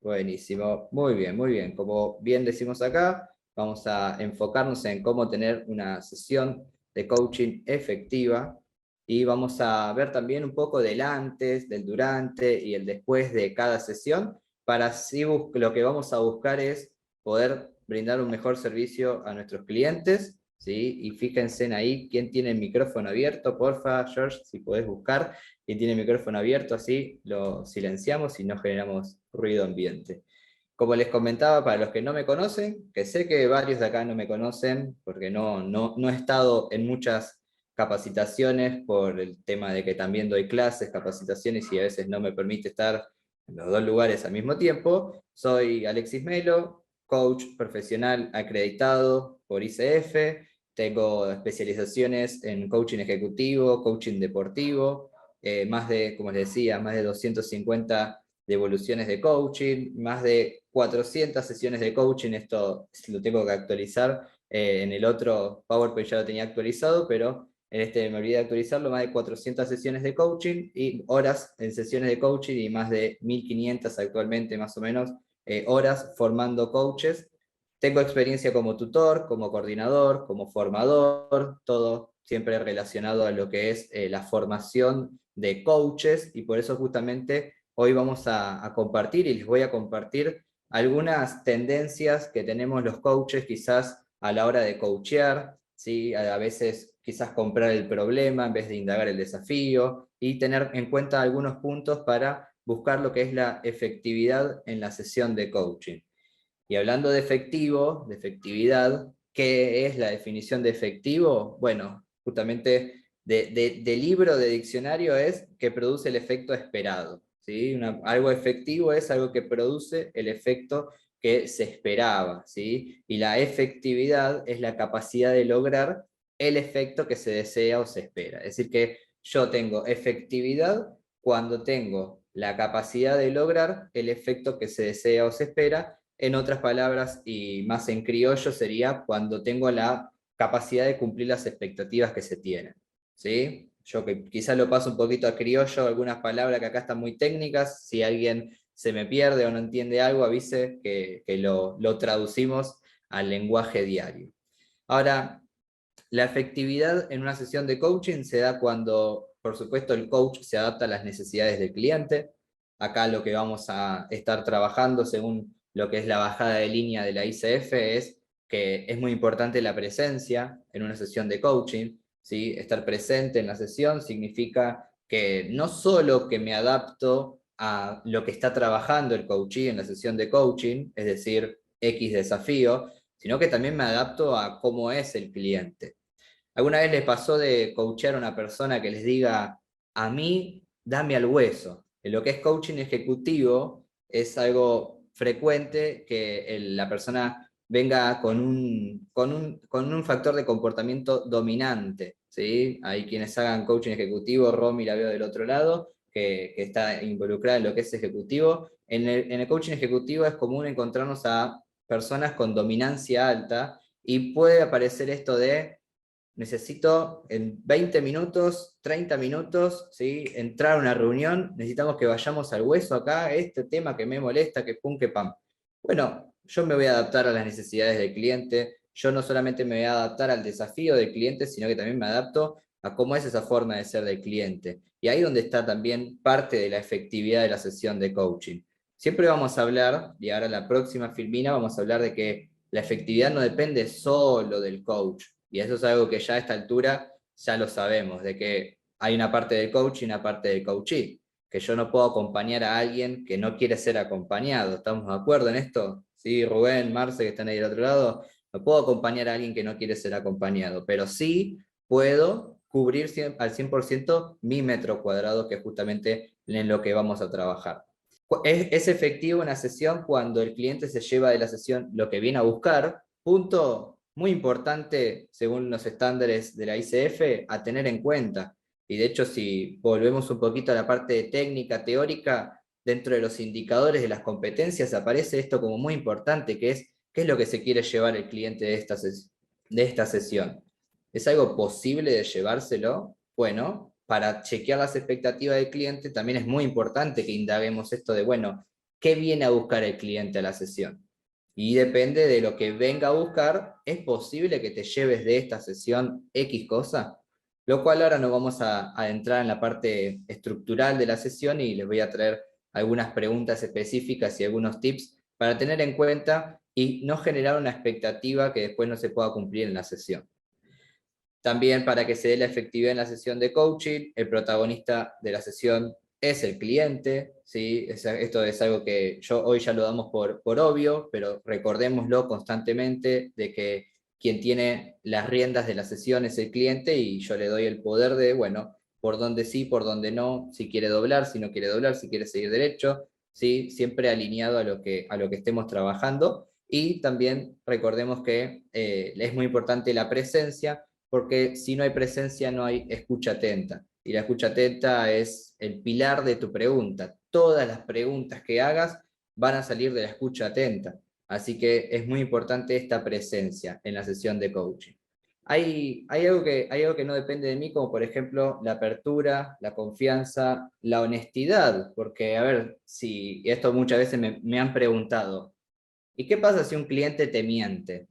Buenísimo, muy bien, muy bien. Como bien decimos acá, vamos a enfocarnos en cómo tener una sesión de coaching efectiva y vamos a ver también un poco del antes, del durante y el después de cada sesión para así lo que vamos a buscar es poder brindar un mejor servicio a nuestros clientes, ¿sí? Y fíjense en ahí quién tiene el micrófono abierto, porfa, George, si podés buscar quién tiene el micrófono abierto, así lo silenciamos y no generamos ruido ambiente. Como les comentaba, para los que no me conocen, que sé que varios de acá no me conocen, porque no he estado en muchas capacitaciones por el tema de que también doy clases, capacitaciones y a veces no me permite estar en los dos lugares al mismo tiempo. Soy Alexis Melo, coach profesional acreditado por ICF, tengo especializaciones en coaching ejecutivo, coaching deportivo, más de, como les decía, más de 250 devoluciones de coaching, más de 400 sesiones de coaching, esto lo tengo que actualizar, en el otro PowerPoint ya lo tenía actualizado, pero en este me olvidé de actualizarlo, más de 400 sesiones de coaching y horas en sesiones de coaching y más de 1500 actualmente más o menos horas formando coaches. Tengo experiencia como tutor, como coordinador, como formador, todo siempre relacionado a lo que es la formación de coaches y por eso justamente hoy vamos a compartir y les voy a compartir algunas tendencias que tenemos los coaches quizás a la hora de coachear, ¿sí? A veces quizás comprar el problema en vez de indagar el desafío y tener en cuenta algunos puntos para buscar lo que es la efectividad en la sesión de coaching. Y hablando de efectivo, de efectividad, ¿qué es la definición de efectivo? Bueno, justamente de libro, de diccionario es que produce el efecto esperado. ¿Sí? Algo efectivo es algo que produce el efecto que se esperaba. ¿Sí? Y la efectividad es la capacidad de lograr el efecto que se desea o se espera. Es decir, que yo tengo efectividad cuando tengo la capacidad de lograr el efecto que se desea o se espera. En otras palabras, y más en criollo, sería cuando tengo la capacidad de cumplir las expectativas que se tienen. ¿Sí? Yo que quizás lo paso un poquito a criollo, algunas palabras que acá están muy técnicas, si alguien se me pierde o no entiende algo, avise que lo traducimos al lenguaje diario. Ahora, la efectividad en una sesión de coaching se da cuando, por supuesto, el coach se adapta a las necesidades del cliente. Acá lo que vamos a estar trabajando según lo que es la bajada de línea de la ICF es que es muy importante la presencia en una sesión de coaching. ¿Sí? Estar presente en la sesión significa que no solo que me adapto a lo que está trabajando el coachee en la sesión de coaching, es decir, X desafío, sino que también me adapto a cómo es el cliente. ¿Alguna vez les pasó de coachear a una persona que les diga, a mí, dame al hueso? En lo que es coaching ejecutivo, es algo frecuente que la persona venga con un factor de comportamiento dominante. ¿Sí? Hay quienes hagan coaching ejecutivo, Romy la veo del otro lado, que está involucrada en lo que es ejecutivo. En el coaching ejecutivo es común encontrarnos a personas con dominancia alta y puede aparecer esto de necesito en 20 minutos, 30 minutos, ¿sí? Entrar a una reunión, necesitamos que vayamos al hueso acá, este tema que me molesta, que pum, que pam. Bueno, yo me voy a adaptar a las necesidades del cliente, yo no solamente me voy a adaptar al desafío del cliente, sino que también me adapto a cómo es esa forma de ser del cliente. Y ahí donde está también parte de la efectividad de la sesión de coaching. Siempre vamos a hablar, y ahora la próxima filmina vamos a hablar de que la efectividad no depende solo del coach, y eso es algo que ya a esta altura ya lo sabemos, de que hay una parte del coach y una parte del coachee, que yo no puedo acompañar a alguien que no quiere ser acompañado. ¿Estamos de acuerdo en esto? Sí, Rubén, Marce, que están ahí del otro lado. No puedo acompañar a alguien que no quiere ser acompañado, pero sí puedo cubrir al 100% mi metro cuadrado, que es justamente en lo que vamos a trabajar. Es efectivo una sesión cuando el cliente se lleva de la sesión lo que viene a buscar. Punto muy importante, según los estándares de la ICF, a tener en cuenta. Y de hecho, si volvemos un poquito a la parte técnica, teórica, dentro de los indicadores de las competencias aparece esto como muy importante, que es qué es lo que se quiere llevar el cliente de esta sesión. ¿Es algo posible de llevárselo? Bueno, para chequear las expectativas del cliente también es muy importante que indaguemos esto de, bueno, qué viene a buscar el cliente a la sesión. Y depende de lo que venga a buscar, es posible que te lleves de esta sesión X cosa, lo cual ahora nos vamos a entrar en la parte estructural de la sesión y les voy a traer algunas preguntas específicas y algunos tips para tener en cuenta y no generar una expectativa que después no se pueda cumplir en la sesión. También para que se dé la efectividad en la sesión de coaching, el protagonista de la sesión es el cliente, ¿sí? Esto es algo que hoy ya lo damos por obvio, pero recordémoslo constantemente de que quien tiene las riendas de la sesión es el cliente y yo le doy el poder de, bueno, por dónde sí, por dónde no, si quiere doblar, si no quiere doblar, si quiere seguir derecho, ¿sí? Siempre alineado a lo que estemos trabajando. Y también recordemos que es muy importante la presencia, porque si no hay presencia no hay escucha atenta. Y la escucha atenta es el pilar de tu pregunta. Todas las preguntas que hagas van a salir de la escucha atenta. Así que es muy importante esta presencia en la sesión de coaching. Hay algo que no depende de mí, como por ejemplo la apertura, la confianza, la honestidad, porque a ver, si esto muchas veces me han preguntado, ¿y qué pasa si un cliente te miente?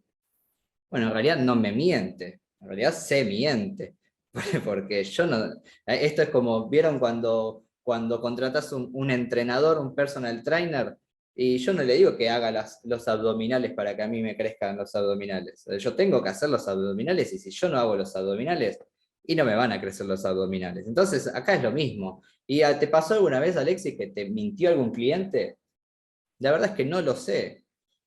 Bueno, en realidad no me miente, en realidad se miente, porque yo no... Esto es como, ¿vieron cuando contratas un entrenador, un personal trainer? Y yo no le digo que haga los abdominales para que a mí me crezcan los abdominales. Yo tengo que hacer los abdominales y si yo no hago los abdominales, y no me van a crecer los abdominales. Entonces, acá es lo mismo. ¿Y te pasó alguna vez, Alexis, que te mintió algún cliente? La verdad es que no lo sé.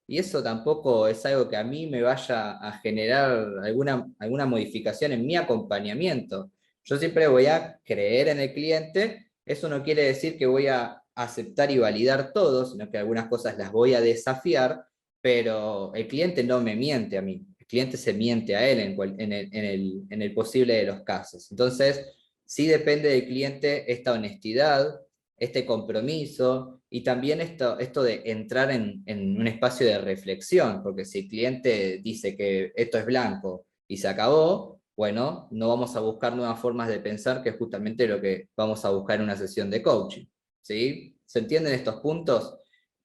Y eso tampoco es algo que a mí me vaya a generar alguna modificación en mi acompañamiento. Yo siempre voy a creer en el cliente. Eso no quiere decir que voy a aceptar y validar todo, sino que algunas cosas las voy a desafiar, pero el cliente no me miente a mí. El cliente se miente a él en el posible de los casos. Entonces, sí depende del cliente esta honestidad, este compromiso y también esto de entrar en un espacio de reflexión, porque si el cliente dice que esto es blanco y se acabó, bueno, no vamos a buscar nuevas formas de pensar, que es justamente lo que vamos a buscar en una sesión de coaching. ¿Sí? ¿Se entienden estos puntos?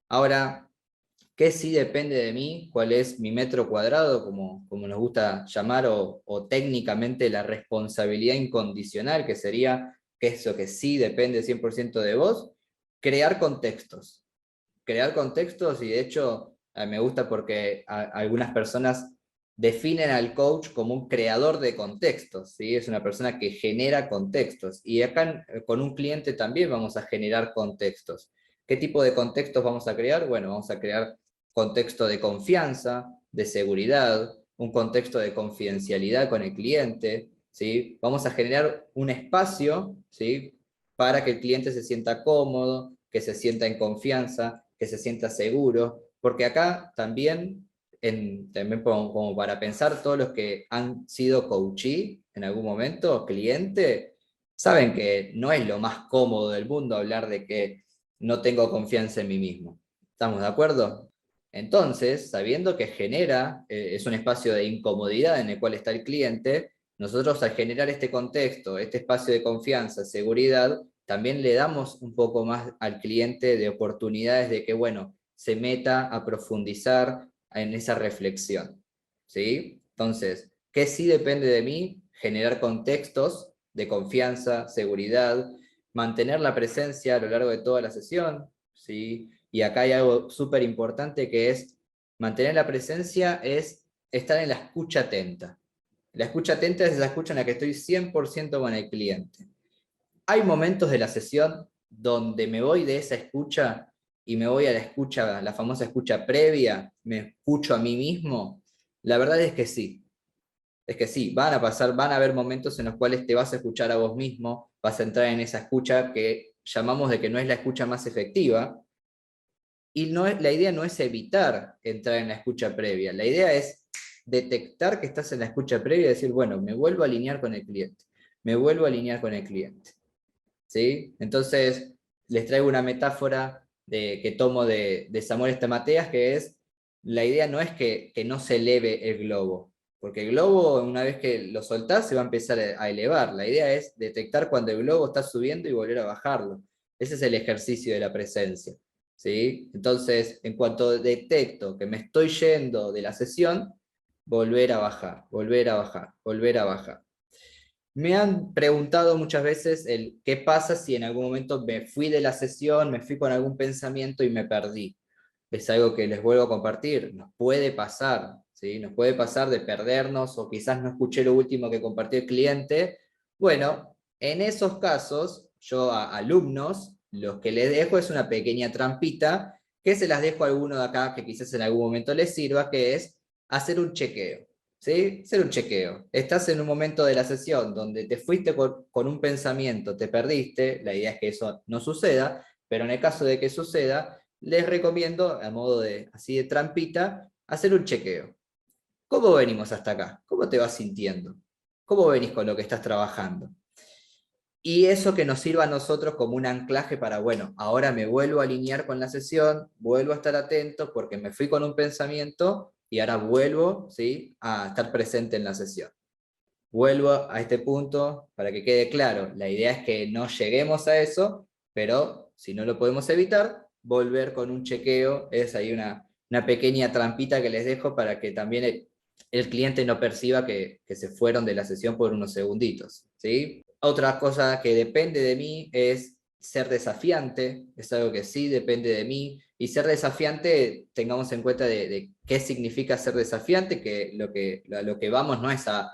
Ahora, ¿qué sí depende de mí? ¿Cuál es mi metro cuadrado, como nos gusta llamar, o técnicamente la responsabilidad incondicional, que sería que eso que sí depende 100% de vos? Crear contextos. Crear contextos, y de hecho me gusta porque algunas personas definen al coach como un creador de contextos, ¿sí? Es una persona que genera contextos. Y acá con un cliente también vamos a generar contextos. ¿Qué tipo de contextos vamos a crear? Bueno, vamos a crear contexto de confianza, de seguridad, un contexto de confidencialidad con el cliente, ¿sí? Vamos a generar un espacio, ¿sí? Para que el cliente se sienta cómodo, que se sienta en confianza, que se sienta seguro, porque acá también, también como para pensar, todos los que han sido coachee en algún momento, cliente, saben que no es lo más cómodo del mundo hablar de que no tengo confianza en mí mismo. ¿Estamos de acuerdo? Entonces, sabiendo que genera, es un espacio de incomodidad en el cual está el cliente, nosotros al generar este contexto, este espacio de confianza, seguridad, también le damos un poco más al cliente de oportunidades de que, bueno, se meta a profundizar en esa reflexión. ¿Sí? Entonces, ¿qué sí depende de mí? Generar contextos de confianza, seguridad, mantener la presencia a lo largo de toda la sesión, ¿sí? Y acá hay algo súper importante que es mantener la presencia, es estar en la escucha atenta. La escucha atenta es esa escucha en la que estoy 100% con el cliente. Hay momentos de la sesión donde me voy de esa escucha y me voy a la escucha, la famosa escucha previa, me escucho a mí mismo. La verdad es que sí, van a haber momentos en los cuales te vas a escuchar a vos mismo, vas a entrar en esa escucha que llamamos de que no es la escucha más efectiva, y la idea no es evitar entrar en la escucha previa, la idea es detectar que estás en la escucha previa y decir, bueno, me vuelvo a alinear con el cliente, me vuelvo a alinear con el cliente. ¿Sí? Entonces, les traigo una metáfora que tomo de Samuel Estamateas, que es, la idea no es que no se eleve el globo, porque el globo, una vez que lo soltás, se va a empezar a elevar. La idea es detectar cuando el globo está subiendo y volver a bajarlo. Ese es el ejercicio de la presencia. ¿sí? Entonces, en cuanto detecto que me estoy yendo de la sesión, volver a bajar, volver a bajar, volver a bajar. Me han preguntado muchas veces el qué pasa si en algún momento me fui de la sesión, me fui con algún pensamiento y me perdí. Es algo que les vuelvo a compartir, nos puede pasar, ¿sí? Nos puede pasar de perdernos o quizás no escuché lo último que compartió el cliente. Bueno, en esos casos, yo a alumnos, lo que les dejo es una pequeña trampita, que se las dejo a alguno de acá que quizás en algún momento les sirva, que es hacer un chequeo. ¿Sí? Hacer un chequeo. Estás en un momento de la sesión donde te fuiste con un pensamiento, te perdiste, la idea es que eso no suceda, pero en el caso de que suceda, les recomiendo, a modo de así de trampita, hacer un chequeo. ¿Cómo venimos hasta acá? ¿Cómo te vas sintiendo? ¿Cómo venís con lo que estás trabajando? Y eso que nos sirva a nosotros como un anclaje para, bueno, ahora me vuelvo a alinear con la sesión, vuelvo a estar atento porque me fui con un pensamiento y ahora vuelvo, ¿sí?, a estar presente en la sesión. Vuelvo a este punto para que quede claro. La idea es que no lleguemos a eso, pero si no lo podemos evitar, volver con un chequeo. Es ahí una pequeña trampita que les dejo para que también el cliente no perciba que se fueron de la sesión por unos segunditos, ¿sí? Otra cosa que depende de mí es ser desafiante, es algo que sí depende de mí, y ser desafiante, tengamos en cuenta de qué significa ser desafiante, que lo que vamos no es a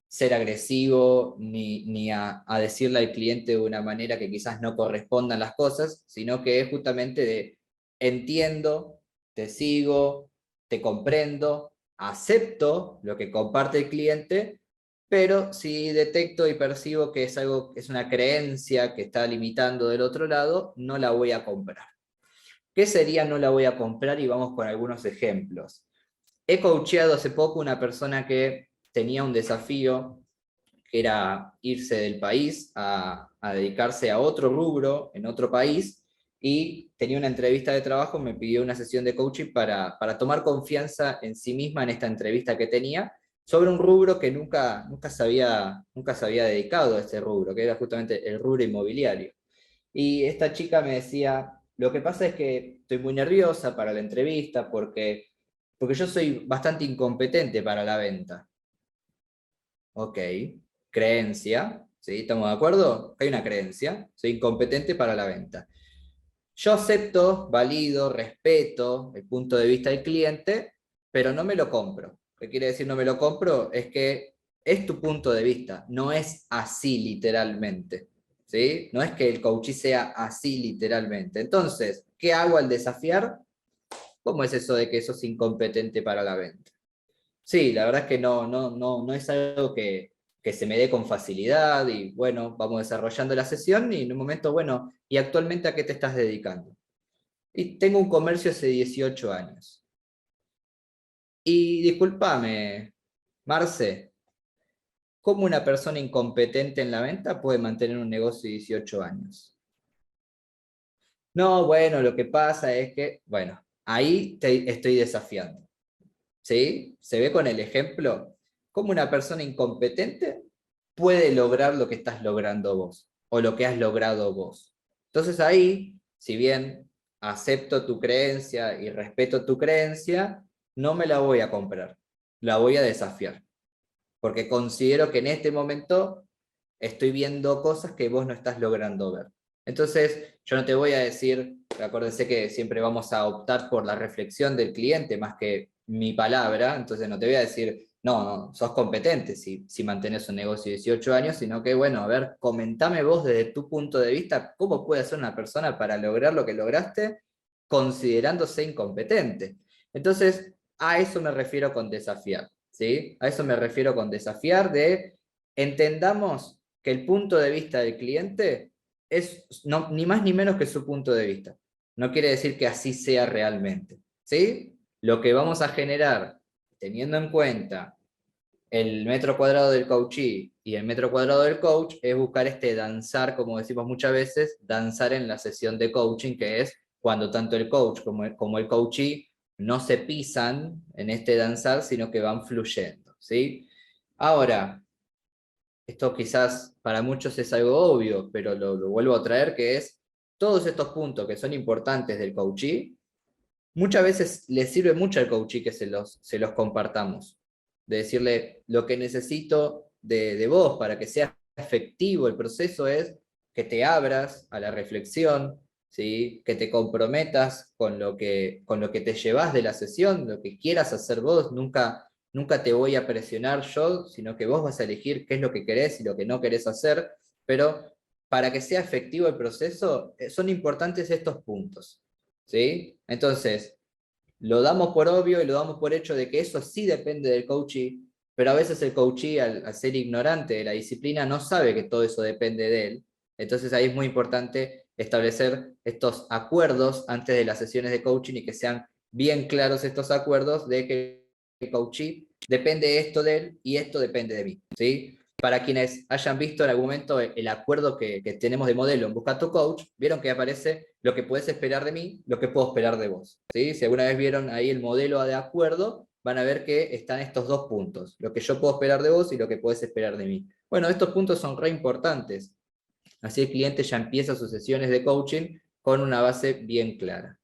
ser agresivo ni a decirle al cliente de una manera que quizás no correspondan las cosas, sino que es justamente de entiendo, te sigo, te comprendo, acepto lo que comparte el cliente, pero si detecto y percibo que es algo, es una creencia que está limitando del otro lado, no la voy a comprar. ¿Qué sería no la voy a comprar? Y vamos con algunos ejemplos. He coacheado hace poco una persona que tenía un desafío que era irse del país a dedicarse a otro rubro en otro país, y tenía una entrevista de trabajo, me pidió una sesión de coaching para tomar confianza en sí misma en esta entrevista que tenía, sobre un rubro que nunca se había dedicado a este rubro, que era justamente el rubro inmobiliario. Y esta chica me decía, lo que pasa es que estoy muy nerviosa para la entrevista porque yo soy bastante incompetente para la venta. Ok, creencia, ¿sí? ¿Estamos de acuerdo? Hay una creencia, soy incompetente para la venta. Yo acepto, valido, respeto el punto de vista del cliente, pero no me lo compro. ¿Qué quiere decir no me lo compro? Es que es tu punto de vista, no es así literalmente, ¿sí? No es que el coaching sea así literalmente. Entonces, ¿qué hago al desafiar? ¿Cómo es eso de que sos incompetente para la venta? Sí, la verdad es que no es algo que se me dé con facilidad y bueno, vamos desarrollando la sesión y en un momento, bueno, ¿y actualmente a qué te estás dedicando? Y tengo un comercio hace 18 años. Y discúlpame, Marce, ¿cómo una persona incompetente en la venta puede mantener un negocio de 18 años? No, bueno, lo que pasa es que, bueno, ahí te estoy desafiando. ¿Sí? Se ve con el ejemplo cómo una persona incompetente puede lograr lo que estás logrando vos o lo que has logrado vos. Entonces ahí, si bien acepto tu creencia y respeto tu creencia, no me la voy a comprar, la voy a desafiar, porque considero que en este momento estoy viendo cosas que vos no estás logrando ver. Entonces, yo no te voy a decir, acuérdense que siempre vamos a optar por la reflexión del cliente más que mi palabra, entonces no te voy a decir, no, sos competente si mantenés un negocio de 18 años, sino que, bueno, a ver, comentame vos desde tu punto de vista cómo puede ser una persona para lograr lo que lograste considerándose incompetente. Entonces, a eso me refiero con desafiar, ¿sí? A eso me refiero con desafiar de entendamos que el punto de vista del cliente es ni más ni menos que su punto de vista. No quiere decir que así sea realmente, ¿sí? Lo que vamos a generar, teniendo en cuenta el metro cuadrado del coachee y el metro cuadrado del coach, es buscar este danzar, como decimos muchas veces, danzar en la sesión de coaching, que es cuando tanto el coach como el coachee no se pisan en este danzar, sino que van fluyendo, ¿sí? Ahora, esto quizás para muchos es algo obvio, pero lo vuelvo a traer, que es todos estos puntos que son importantes del coachee, muchas veces le sirve mucho al coachee que se los compartamos. De decirle, lo que necesito de vos para que sea efectivo el proceso es que te abras a la reflexión, ¿sí? Que te comprometas con lo que te llevas de la sesión, lo que quieras hacer vos. Nunca te voy a presionar yo, sino que vos vas a elegir qué es lo que querés y lo que no querés hacer, pero para que sea efectivo el proceso, son importantes estos puntos, ¿sí? Entonces, lo damos por obvio y lo damos por hecho de que eso sí depende del coachee, pero a veces el coachee, al ser ignorante de la disciplina, no sabe que todo eso depende de él. Entonces ahí es muy importante establecer estos acuerdos antes de las sesiones de coaching y que sean bien claros estos acuerdos de que el coachee depende esto de él y esto depende de mí, ¿sí? Para quienes hayan visto en algún momento el acuerdo que tenemos de modelo en Busca tu Coach, vieron que aparece lo que puedes esperar de mí, lo que puedo esperar de vos, ¿sí? Si alguna vez vieron ahí el modelo de acuerdo, van a ver que están estos dos puntos, lo que yo puedo esperar de vos y lo que puedes esperar de mí. Bueno, estos puntos son re importantes, así el cliente ya empieza sus sesiones de coaching con una base bien clara.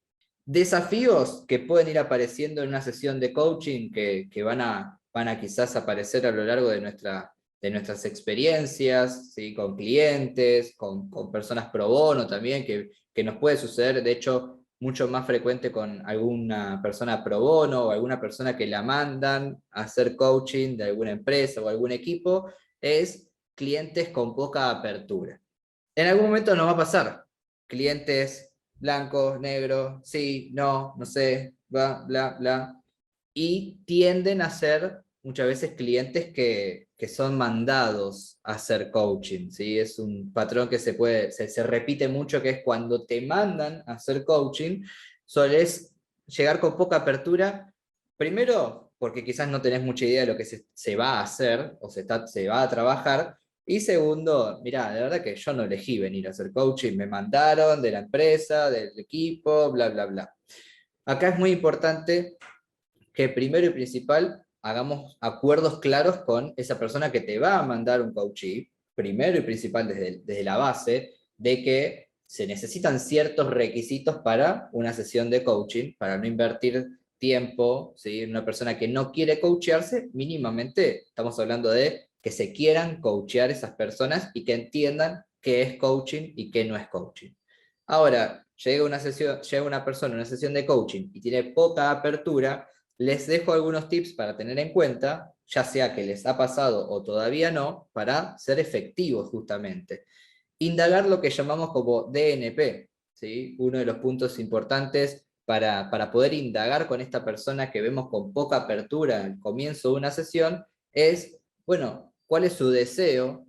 Desafíos que pueden ir apareciendo en una sesión de coaching que van a quizás aparecer a lo largo de nuestras experiencias, ¿sí? Con clientes, con personas pro bono también, que nos puede suceder, de hecho, mucho más frecuente con alguna persona pro bono o alguna persona que la mandan a hacer coaching de alguna empresa o algún equipo, es clientes con poca apertura. En algún momento nos va a pasar. Clientes blancos, negros, sí, no, no sé, bla, bla, bla. Y tienden a ser muchas veces clientes que son mandados a hacer coaching, ¿sí? Es un patrón que se repite mucho, que es cuando te mandan a hacer coaching, solés llegar con poca apertura, primero porque quizás no tenés mucha idea de lo que se va a hacer o se va a trabajar, y segundo, mirá, de verdad que yo no elegí venir a hacer coaching, me mandaron de la empresa, del equipo, bla, bla, bla. Acá es muy importante que primero y principal hagamos acuerdos claros con esa persona que te va a mandar un coachee, primero y principal desde la base, de que se necesitan ciertos requisitos para una sesión de coaching, para no invertir tiempo, ¿sí? Una persona que no quiere coachearse, mínimamente estamos hablando de que se quieran coachear esas personas y que entiendan qué es coaching y qué no es coaching. Ahora, llega una persona a una sesión de coaching y tiene poca apertura, les dejo algunos tips para tener en cuenta, ya sea que les ha pasado o todavía no, para ser efectivos justamente. Indagar lo que llamamos como DNP, ¿sí? Uno de los puntos importantes para poder indagar con esta persona que vemos con poca apertura al comienzo de una sesión es, bueno, ¿cuál es su deseo?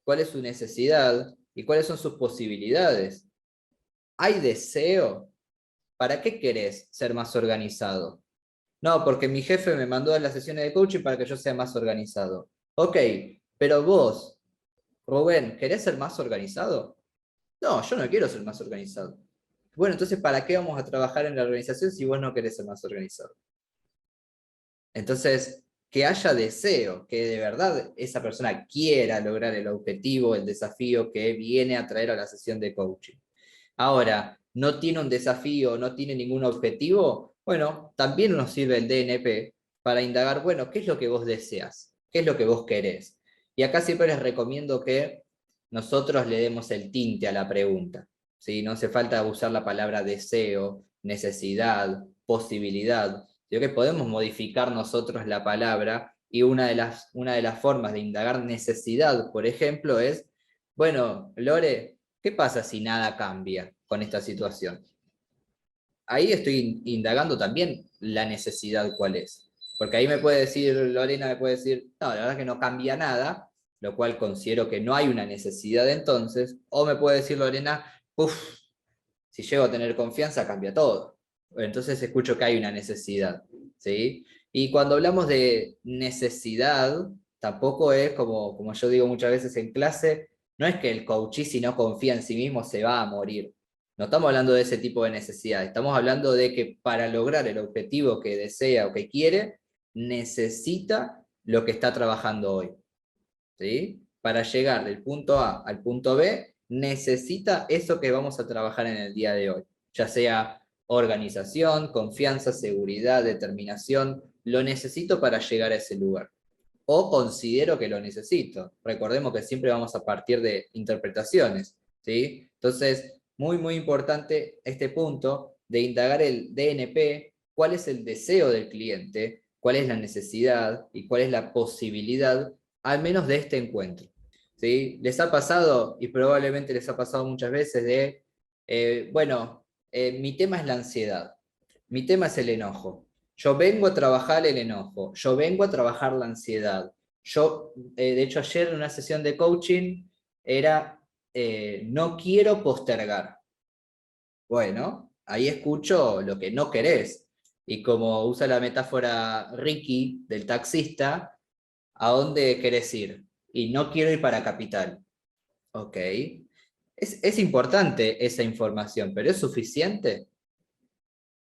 ¿Cuál es su necesidad? ¿Y cuáles son sus posibilidades? ¿Hay deseo? ¿Para qué querés ser más organizado? No, porque mi jefe me mandó a las sesiones de coaching para que yo sea más organizado. Ok, pero vos, Rubén, ¿querés ser más organizado? No, yo no quiero ser más organizado. Bueno, entonces, ¿para qué vamos a trabajar en la organización si vos no querés ser más organizado? Entonces, que haya deseo, que de verdad esa persona quiera lograr el objetivo, el desafío que viene a traer a la sesión de coaching. Ahora, no tiene un desafío, no tiene ningún objetivo, bueno, también nos sirve el DNP para indagar, bueno, ¿qué es lo que vos deseas? ¿Qué es lo que vos querés? Y acá siempre les recomiendo que nosotros le demos el tinte a la pregunta, ¿sí? No hace falta usar la palabra deseo, necesidad, posibilidad, sino que podemos modificar nosotros la palabra, y una de las formas de indagar necesidad, por ejemplo, es, bueno, Lore, ¿qué pasa si nada cambia con esta situación? Ahí estoy indagando también la necesidad cuál es. Porque ahí me puede decir, Lorena me puede decir, no, la verdad que no cambia nada, lo cual considero que no hay una necesidad entonces, o me puede decir Lorena, uff, si llego a tener confianza cambia todo. Entonces escucho que hay una necesidad, ¿sí? Y cuando hablamos de necesidad, tampoco es como yo digo muchas veces en clase, no es que el coachee si no confía en sí mismo se va a morir. No estamos hablando de ese tipo de necesidad, estamos hablando de que para lograr el objetivo que desea o que quiere, necesita lo que está trabajando hoy, ¿sí? Para llegar del punto A al punto B, necesita eso que vamos a trabajar en el día de hoy, ya sea organización, confianza, seguridad, determinación, lo necesito para llegar a ese lugar. O considero que lo necesito. Recordemos que siempre vamos a partir de interpretaciones, ¿sí? Entonces, muy, muy importante este punto de indagar el DNP, cuál es el deseo del cliente, cuál es la necesidad y cuál es la posibilidad, al menos de este encuentro, ¿sí? Les ha pasado, y probablemente les ha pasado muchas veces, mi tema es la ansiedad, mi tema es el enojo. Yo vengo a trabajar el enojo, yo vengo a trabajar la ansiedad. De hecho, ayer en una sesión de coaching era, no quiero postergar. Bueno, ahí escucho lo que no querés. Y como usa la metáfora Ricky del taxista, ¿a dónde querés ir? Y no quiero ir para Capital. Ok. Es importante esa información, pero ¿es suficiente?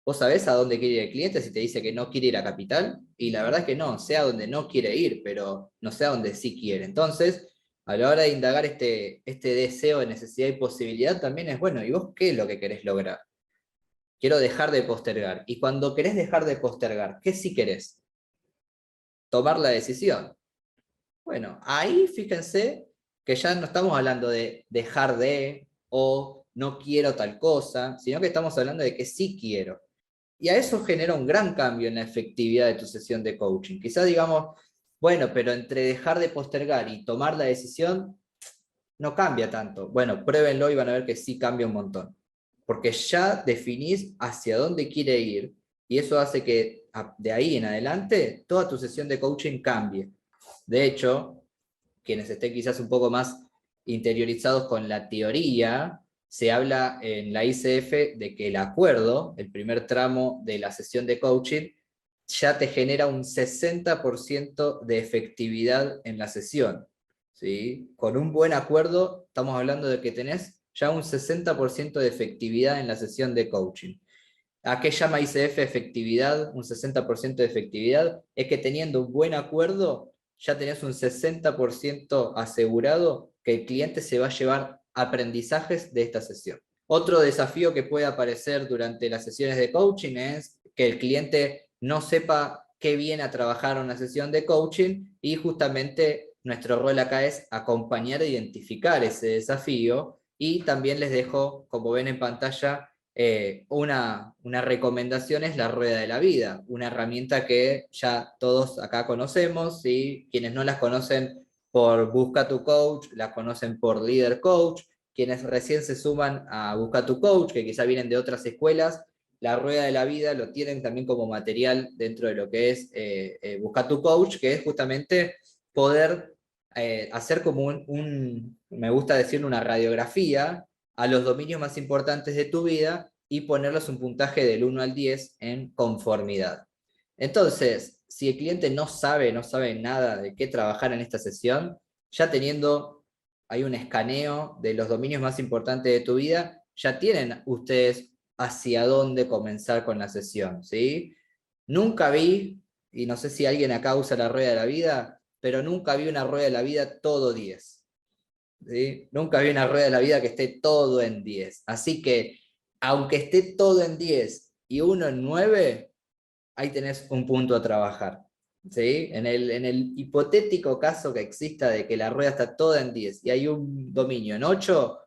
¿Vos sabés a dónde quiere ir el cliente si te dice que no quiere ir a Capital? Y la verdad es que no, sé a dónde no quiere ir, pero no sé a dónde sí quiere. Entonces, a la hora de indagar este deseo de necesidad y posibilidad, también es, bueno, ¿y vos qué es lo que querés lograr? Quiero dejar de postergar. Y cuando querés dejar de postergar, ¿qué sí querés? Tomar la decisión. Bueno, ahí fíjense que ya no estamos hablando de dejar de o no quiero tal cosa, sino que estamos hablando de que sí quiero. Y a eso genera un gran cambio en la efectividad de tu sesión de coaching. Quizás digamos, bueno, pero entre dejar de postergar y tomar la decisión, no cambia tanto. Bueno, pruébenlo y van a ver que sí cambia un montón. Porque ya definís hacia dónde quiere ir y eso hace que de ahí en adelante toda tu sesión de coaching cambie. De hecho, quienes estén quizás un poco más interiorizados con la teoría, se habla en la ICF de que el acuerdo, el primer tramo de la sesión de coaching, ya te genera un 60% de efectividad en la sesión. ¿Sí? Con un buen acuerdo, estamos hablando de que tenés ya un 60% de efectividad en la sesión de coaching. ¿A qué llama ICF efectividad? Un 60% de efectividad. Es que teniendo un buen acuerdo, ya tenés un 60% asegurado que el cliente se va a llevar aprendizajes de esta sesión. Otro desafío que puede aparecer durante las sesiones de coaching es que el cliente no sepa qué viene a trabajar una sesión de coaching y justamente nuestro rol acá es acompañar e identificar ese desafío y también les dejo, como ven en pantalla, una recomendación es la rueda de la vida, una herramienta que ya todos acá conocemos, ¿sí? Quienes no las conocen por Busca tu Coach, las conocen por Leader Coach, quienes recién se suman a Busca tu Coach, que quizá vienen de otras escuelas, la rueda de la vida lo tienen también como material dentro de lo que es Busca tu Coach, que es justamente poder hacer como me gusta decir, una radiografía a los dominios más importantes de tu vida y ponerles un puntaje del 1 al 10 en conformidad. Entonces, si el cliente no sabe nada de qué trabajar en esta sesión, ya teniendo ahí un escaneo de los dominios más importantes de tu vida, ya tienen ustedes hacia dónde comenzar con la sesión, ¿sí? Nunca vi, y no sé si alguien acá usa la rueda de la vida, pero nunca vi una rueda de la vida todo 10. ¿Sí? Nunca vi una rueda de la vida que esté todo en 10. Así que, aunque esté todo en 10 y uno en 9, ahí tenés un punto a trabajar. ¿Sí? En el hipotético caso que exista de que la rueda está toda en 10 y hay un dominio en 8,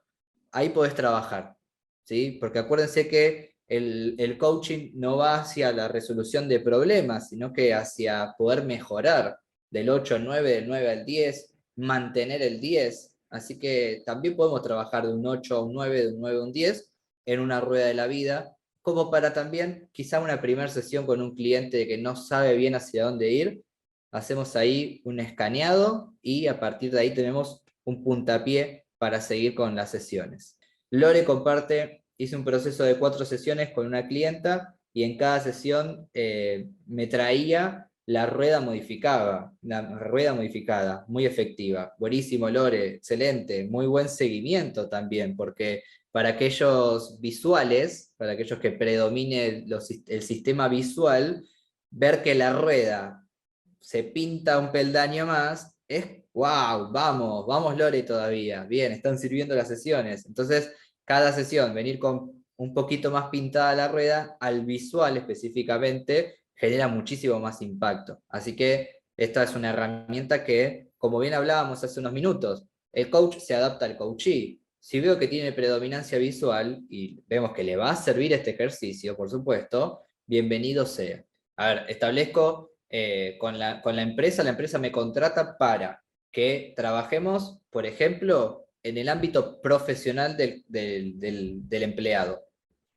ahí podés trabajar. ¿Sí? Porque acuérdense que el coaching no va hacia la resolución de problemas, sino que hacia poder mejorar del 8 al 9, del 9 al 10, mantener el 10. Así que también podemos trabajar de un 8 a un 9, de un 9 a un 10 en una rueda de la vida, como para también quizá una primera sesión con un cliente que no sabe bien hacia dónde ir. Hacemos ahí un escaneado y a partir de ahí tenemos un puntapié para seguir con las sesiones. Lore comparte, hice un proceso de 4 sesiones con una clienta y en cada sesión me traía la rueda modificada, muy efectiva. Buenísimo, Lore, excelente, muy buen seguimiento también, porque para aquellos visuales, para aquellos que predomine el sistema visual, ver que la rueda se pinta un peldaño más es wow, vamos Lore todavía. Bien, están sirviendo las sesiones. Entonces, cada sesión, venir con un poquito más pintada la rueda, al visual específicamente, genera muchísimo más impacto. Así que esta es una herramienta que, como bien hablábamos hace unos minutos, el coach se adapta al coachee. Si veo que tiene predominancia visual y vemos que le va a servir este ejercicio, por supuesto, bienvenido sea. A ver, establezco con la empresa me contrata para que trabajemos, por ejemplo, en el ámbito profesional del empleado.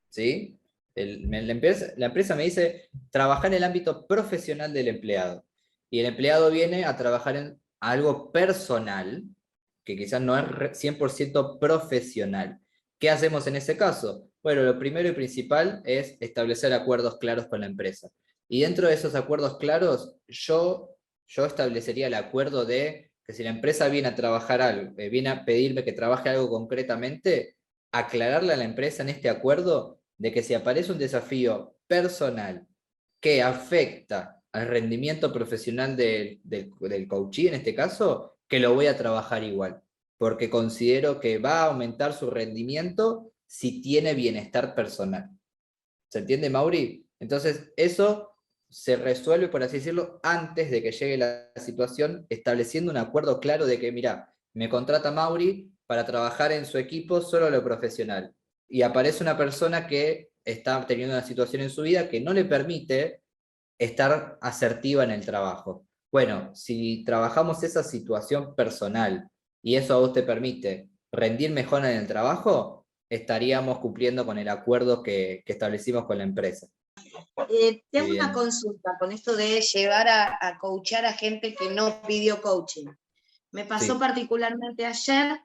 ¿Sí? La empresa me dice, trabajar en el ámbito profesional del empleado. Y el empleado viene a trabajar en algo personal, que quizás no es 100% profesional. ¿Qué hacemos en ese caso? Bueno, lo primero y principal es establecer acuerdos claros con la empresa. Y dentro de esos acuerdos claros, yo establecería el acuerdo de que si la empresa viene a trabajar algo, viene a pedirme que trabaje algo concretamente, aclararle a la empresa en este acuerdo de que si aparece un desafío personal que afecta al rendimiento profesional del coachee, en este caso, que lo voy a trabajar igual, porque considero que va a aumentar su rendimiento si tiene bienestar personal. ¿Se entiende, Mauri? Entonces, eso se resuelve, por así decirlo, antes de que llegue la situación, estableciendo un acuerdo claro de que, mira, me contrata Mauri para trabajar en su equipo solo lo profesional. Y aparece una persona que está teniendo una situación en su vida que no le permite estar asertiva en el trabajo. Bueno, si trabajamos esa situación personal y eso a vos te permite rendir mejor en el trabajo, estaríamos cumpliendo con el acuerdo que establecimos con la empresa. Te hago una consulta con esto de llevar a coachar a gente que no pidió coaching. Me pasó particularmente ayer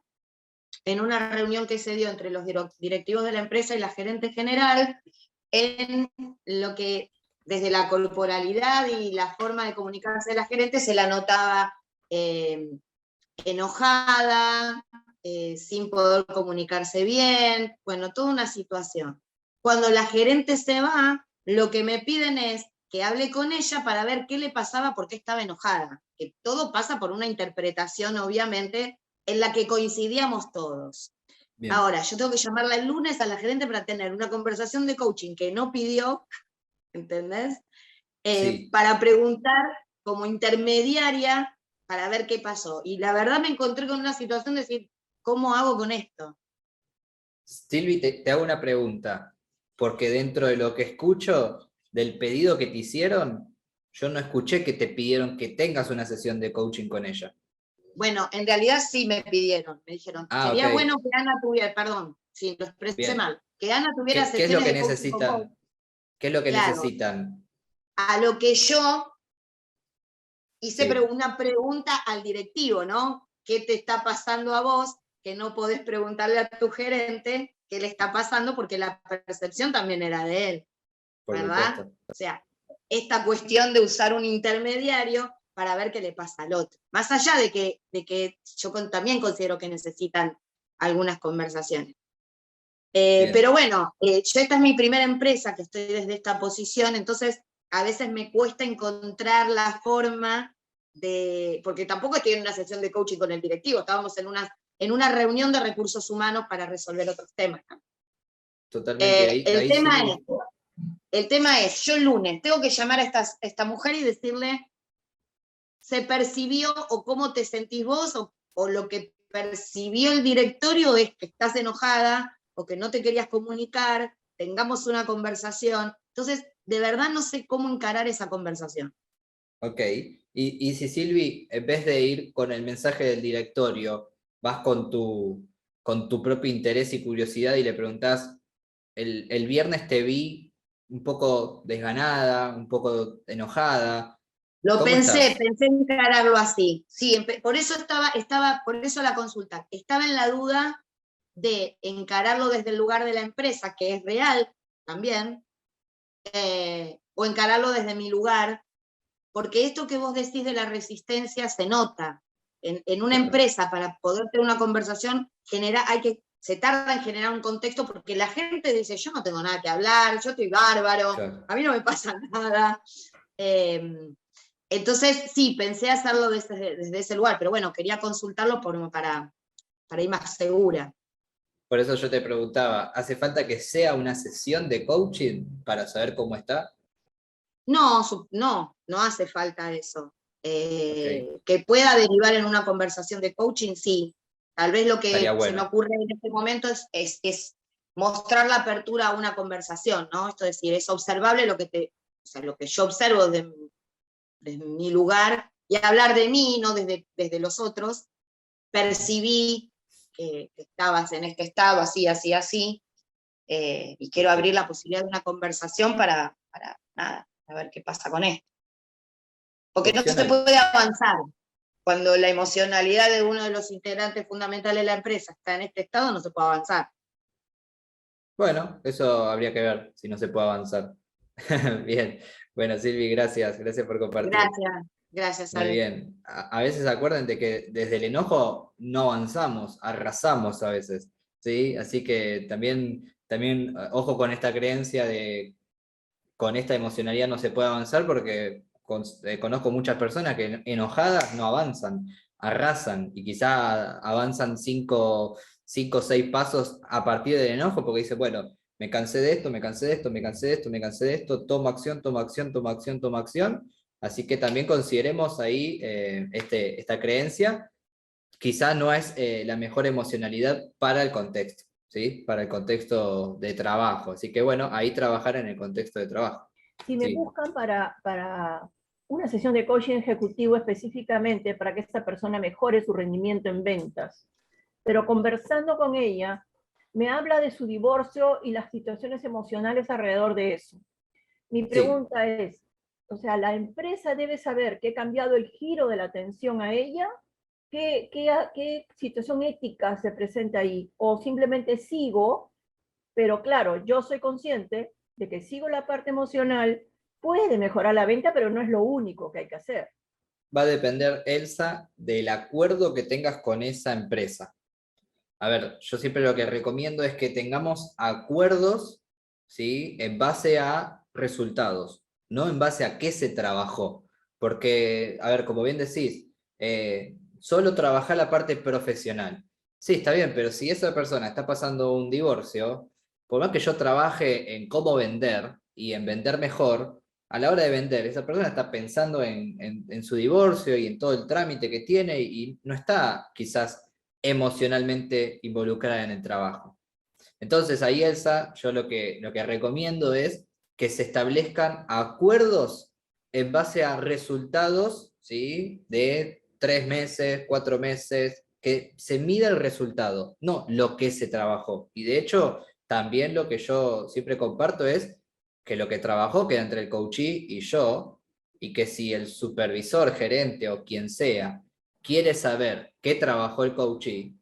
en una reunión que se dio entre los directivos de la empresa y la gerente general, en lo que desde la corporalidad y la forma de comunicarse de la gerente se la notaba enojada, sin poder comunicarse bien, bueno, toda una situación. Cuando la gerente se va, lo que me piden es que hable con ella para ver qué le pasaba, por qué estaba enojada. Que todo pasa por una interpretación, obviamente, en la que coincidíamos todos. Bien. Ahora, yo tengo que llamarla el lunes a la gerente para tener una conversación de coaching que no pidió, ¿entendés? Sí. Para preguntar como intermediaria para ver qué pasó. Y la verdad me encontré con una situación de decir, ¿cómo hago con esto? Silvi, te hago una pregunta, porque dentro de lo que escucho del pedido que te hicieron, yo no escuché que te pidieron que tengas una sesión de coaching con ella. Bueno, en realidad sí me pidieron, me dijeron, sería bueno que Ana tuviera, perdón, si lo expresé mal, que Ana tuviera sesiones ¿Qué es lo que de necesitan? coaching con vos. ¿Qué es lo que necesitan? A lo que yo hice una pregunta al directivo, ¿no? ¿Qué te está pasando a vos? Que no podés preguntarle a tu gerente qué le está pasando porque la percepción también era de él, ¿verdad? O sea, esta cuestión de usar un intermediario para ver qué le pasa al otro. Más allá de que yo también considero que necesitan algunas conversaciones. Pero bueno, esta es mi primera empresa que estoy desde esta posición, entonces a veces me cuesta encontrar la forma de, porque tampoco estoy en una sesión de coaching con el directivo, estábamos en una reunión de recursos humanos para resolver otros temas. Totalmente. El tema es, yo el lunes tengo que llamar a esta mujer y decirle, ¿se percibió o cómo te sentís vos o lo que percibió el directorio es que estás enojada o que no te querías comunicar, tengamos una conversación? Entonces, de verdad no sé cómo encarar esa conversación. Ok, y si Silvi, en vez de ir con el mensaje del directorio, vas con tu propio interés y curiosidad y le preguntás, el viernes te vi un poco desganada, un poco enojada. Lo pensé encararlo así. Sí, por eso por eso la consulta. Estaba en la duda de encararlo desde el lugar de la empresa, que es real también, o encararlo desde mi lugar, porque esto que vos decís de la resistencia se nota. En una empresa, para poder tener una conversación, se tarda en generar un contexto, porque la gente dice, yo no tengo nada que hablar, yo estoy bárbaro, a mí no me pasa nada. Entonces, sí, pensé hacerlo desde ese lugar, pero bueno, quería consultarlo para ir más segura. Por eso yo te preguntaba, ¿hace falta que sea una sesión de coaching para saber cómo está? No, no hace falta eso. Ok, Que pueda derivar en una conversación de coaching, sí. Tal vez lo estaría que se me bueno. ocurre en este momento es mostrar la apertura a una conversación, ¿no? Esto es decir, es observable o sea, lo que yo observo desde mi lugar y hablar de mí, no desde los otros. Percibí que estabas en este estado, así, así, así, y quiero abrir Perfecto. la posibilidad de una conversación para nada, a ver qué pasa con esto. Porque no se Opcional. puede avanzar. Cuando la emocionalidad de uno de los integrantes fundamentales de la empresa está en este estado, no se puede avanzar. Bueno, eso habría que ver si no se puede avanzar. Bien. Bueno, Silvi, gracias. Gracias por compartir. Gracias, Muy Ale. bien. A veces acuerden de que desde el enojo no avanzamos, arrasamos a veces. ¿Sí? Así que también ojo con esta creencia de con esta emocionalidad no se puede avanzar porque conozco muchas personas que enojadas no avanzan, arrasan y quizá avanzan cinco o seis pasos a partir del enojo porque dice, bueno, me cansé de esto, me cansé de esto, me cansé de esto, me cansé de esto, tomo acción, tomo acción, tomo acción, tomo acción. Así que también consideremos ahí esta creencia. Quizá no es la mejor emocionalidad para el contexto, ¿sí? Para el contexto de trabajo. Así que bueno, ahí trabajar en el contexto de trabajo. Si me Sí, buscan para una sesión de coaching ejecutivo específicamente para que esta persona mejore su rendimiento en ventas, pero conversando con ella, me habla de su divorcio y las situaciones emocionales alrededor de eso. Mi sí, pregunta es, o sea, ¿la empresa debe saber que he cambiado el giro de la atención a ella? ¿Qué situación ética se presenta ahí? ¿O simplemente sigo, pero claro, yo soy consciente de que sigo la parte emocional, puede mejorar la venta, pero no es lo único que hay que hacer? va a depender, Elsa, del acuerdo que tengas con esa empresa. A ver, yo siempre lo que recomiendo es que tengamos acuerdos, ¿sí? En base a resultados, no en base a qué se trabajó. Porque, a ver, como bien decís, solo trabajar la parte profesional. Sí, está bien, pero si esa persona está pasando un divorcio, por más que yo trabaje en cómo vender y en vender mejor, a la hora de vender, esa persona está pensando en su divorcio y en todo el trámite que tiene y no está quizás emocionalmente involucrada en el trabajo. Entonces ahí, Elsa, yo lo que recomiendo es que se establezcan acuerdos en base a resultados, ¿sí? De 3 meses, 4 meses, que se mida el resultado, no lo que se trabajó. Y de hecho, también lo que yo siempre comparto es que lo que trabajó queda entre el coachee y yo, y que si el supervisor, gerente o quien sea quiere saber qué trabajó el coachee,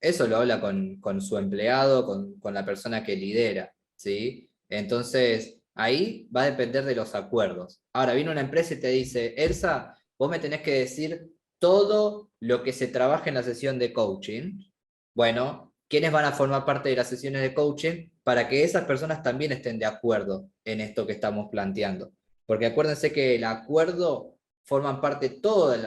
eso lo habla con su empleado, con la persona que lidera, ¿sí? Entonces, ahí va a depender de los acuerdos. Ahora, viene una empresa y te dice, Elsa, vos me tenés que decir todo lo que se trabaja en la sesión de coaching. Bueno, ¿quiénes van a formar parte de las sesiones de coaching para que esas personas también estén de acuerdo en esto que estamos planteando? Porque acuérdense que el acuerdo forman parte, todos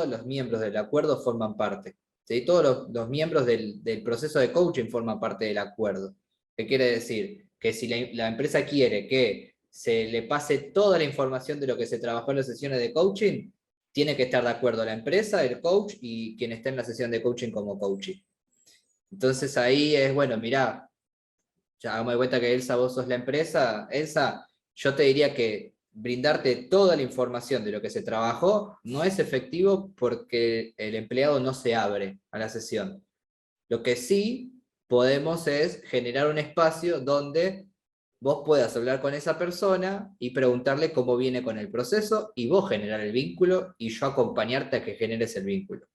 los miembros del acuerdo forman parte. ¿Sí? Todos los miembros del proceso de coaching forman parte del acuerdo. ¿Qué quiere decir? Que si la empresa quiere que se le pase toda la información de lo que se trabajó en las sesiones de coaching, tiene que estar de acuerdo la empresa, el coach y quien esté en la sesión de coaching como coaching. Entonces ahí es, bueno, mirá, ya hagamos de cuenta que Elsa, vos sos la empresa. Elsa, yo te diría que brindarte toda la información de lo que se trabajó no es efectivo porque el empleado no se abre a la sesión. Lo que sí podemos es generar un espacio donde vos puedas hablar con esa persona y preguntarle cómo viene con el proceso y vos generar el vínculo y yo acompañarte a que generes el vínculo.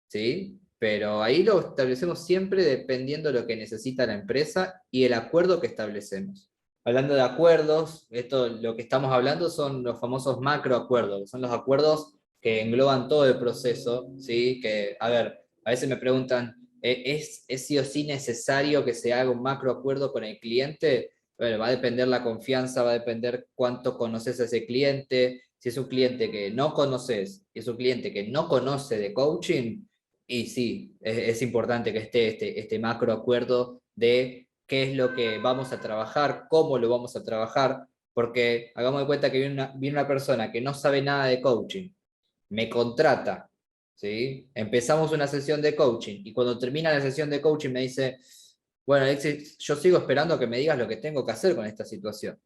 ¿Sí? Pero ahí lo establecemos siempre dependiendo de lo que necesita la empresa y el acuerdo que establecemos. Hablando de acuerdos, esto lo que estamos hablando son los famosos macroacuerdos, son los acuerdos que engloban todo el proceso, ¿sí? Que, a ver, a veces me preguntan, ¿es sí o sí necesario que se haga un macroacuerdo con el cliente? Bueno, va a depender la confianza, va a depender cuánto conoces a ese cliente, Si es un cliente que no conoces, y es un cliente que no conoce de coaching, y sí, es importante que esté este macro acuerdo de qué es lo que vamos a trabajar, cómo lo vamos a trabajar, porque hagamos de cuenta que viene una persona que no sabe nada de coaching, me contrata, ¿sí? Empezamos una sesión de coaching, y cuando termina la sesión de coaching me dice, bueno, Alexis, yo sigo esperando que me digas lo que tengo que hacer con esta situación.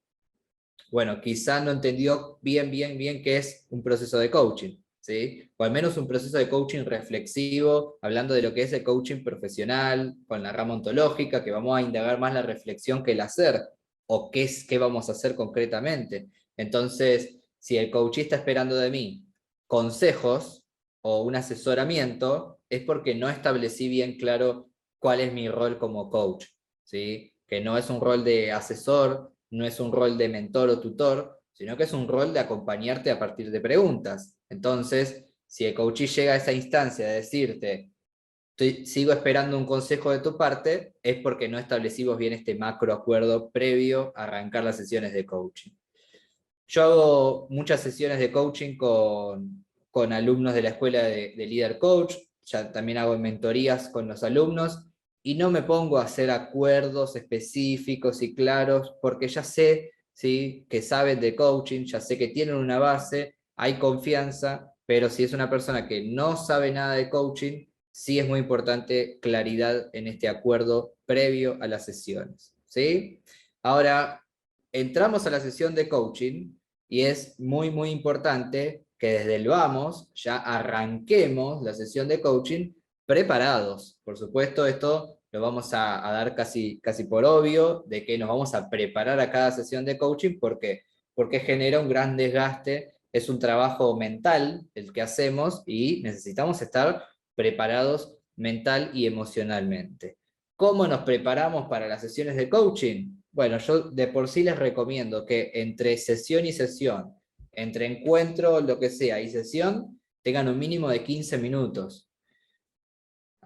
Bueno, quizá no entendió bien qué es un proceso de coaching, ¿sí? O al menos un proceso de coaching reflexivo, hablando de lo que es el coaching profesional, con la rama ontológica, que vamos a indagar más la reflexión que el hacer, o qué vamos a hacer concretamente. Entonces, si el coach está esperando de mí consejos o un asesoramiento, es porque no establecí bien claro cuál es mi rol como coach, ¿sí? Que no es un rol de asesor, no es un rol de mentor o tutor, sino que es un rol de acompañarte a partir de preguntas. Entonces, si el coachee llega a esa instancia de decirte, sigo esperando un consejo de tu parte, es porque no establecimos bien este macro acuerdo previo a arrancar las sesiones de coaching. Yo hago muchas sesiones de coaching con alumnos de la escuela de Líder Coach, ya también hago mentorías con los alumnos, y no me pongo a hacer acuerdos específicos y claros, porque ya sé, ¿sí?, que saben de coaching, ya sé que tienen una base, hay confianza, pero si es una persona que no sabe nada de coaching, sí es muy importante claridad en este acuerdo previo a las sesiones, ¿sí? Ahora, entramos a la sesión de coaching y es muy importante que desde el vamos ya arranquemos la sesión de coaching preparados. Por supuesto, esto lo vamos a dar casi por obvio, de que nos vamos a preparar a cada sesión de coaching. ¿Por qué? Porque genera un gran desgaste, es un trabajo mental el que hacemos y necesitamos estar preparados mental y emocionalmente. ¿Cómo nos preparamos para las sesiones de coaching? Bueno, yo de por sí les recomiendo que entre sesión y sesión, entre encuentro, lo que sea, y sesión, tengan un mínimo de 15 minutos.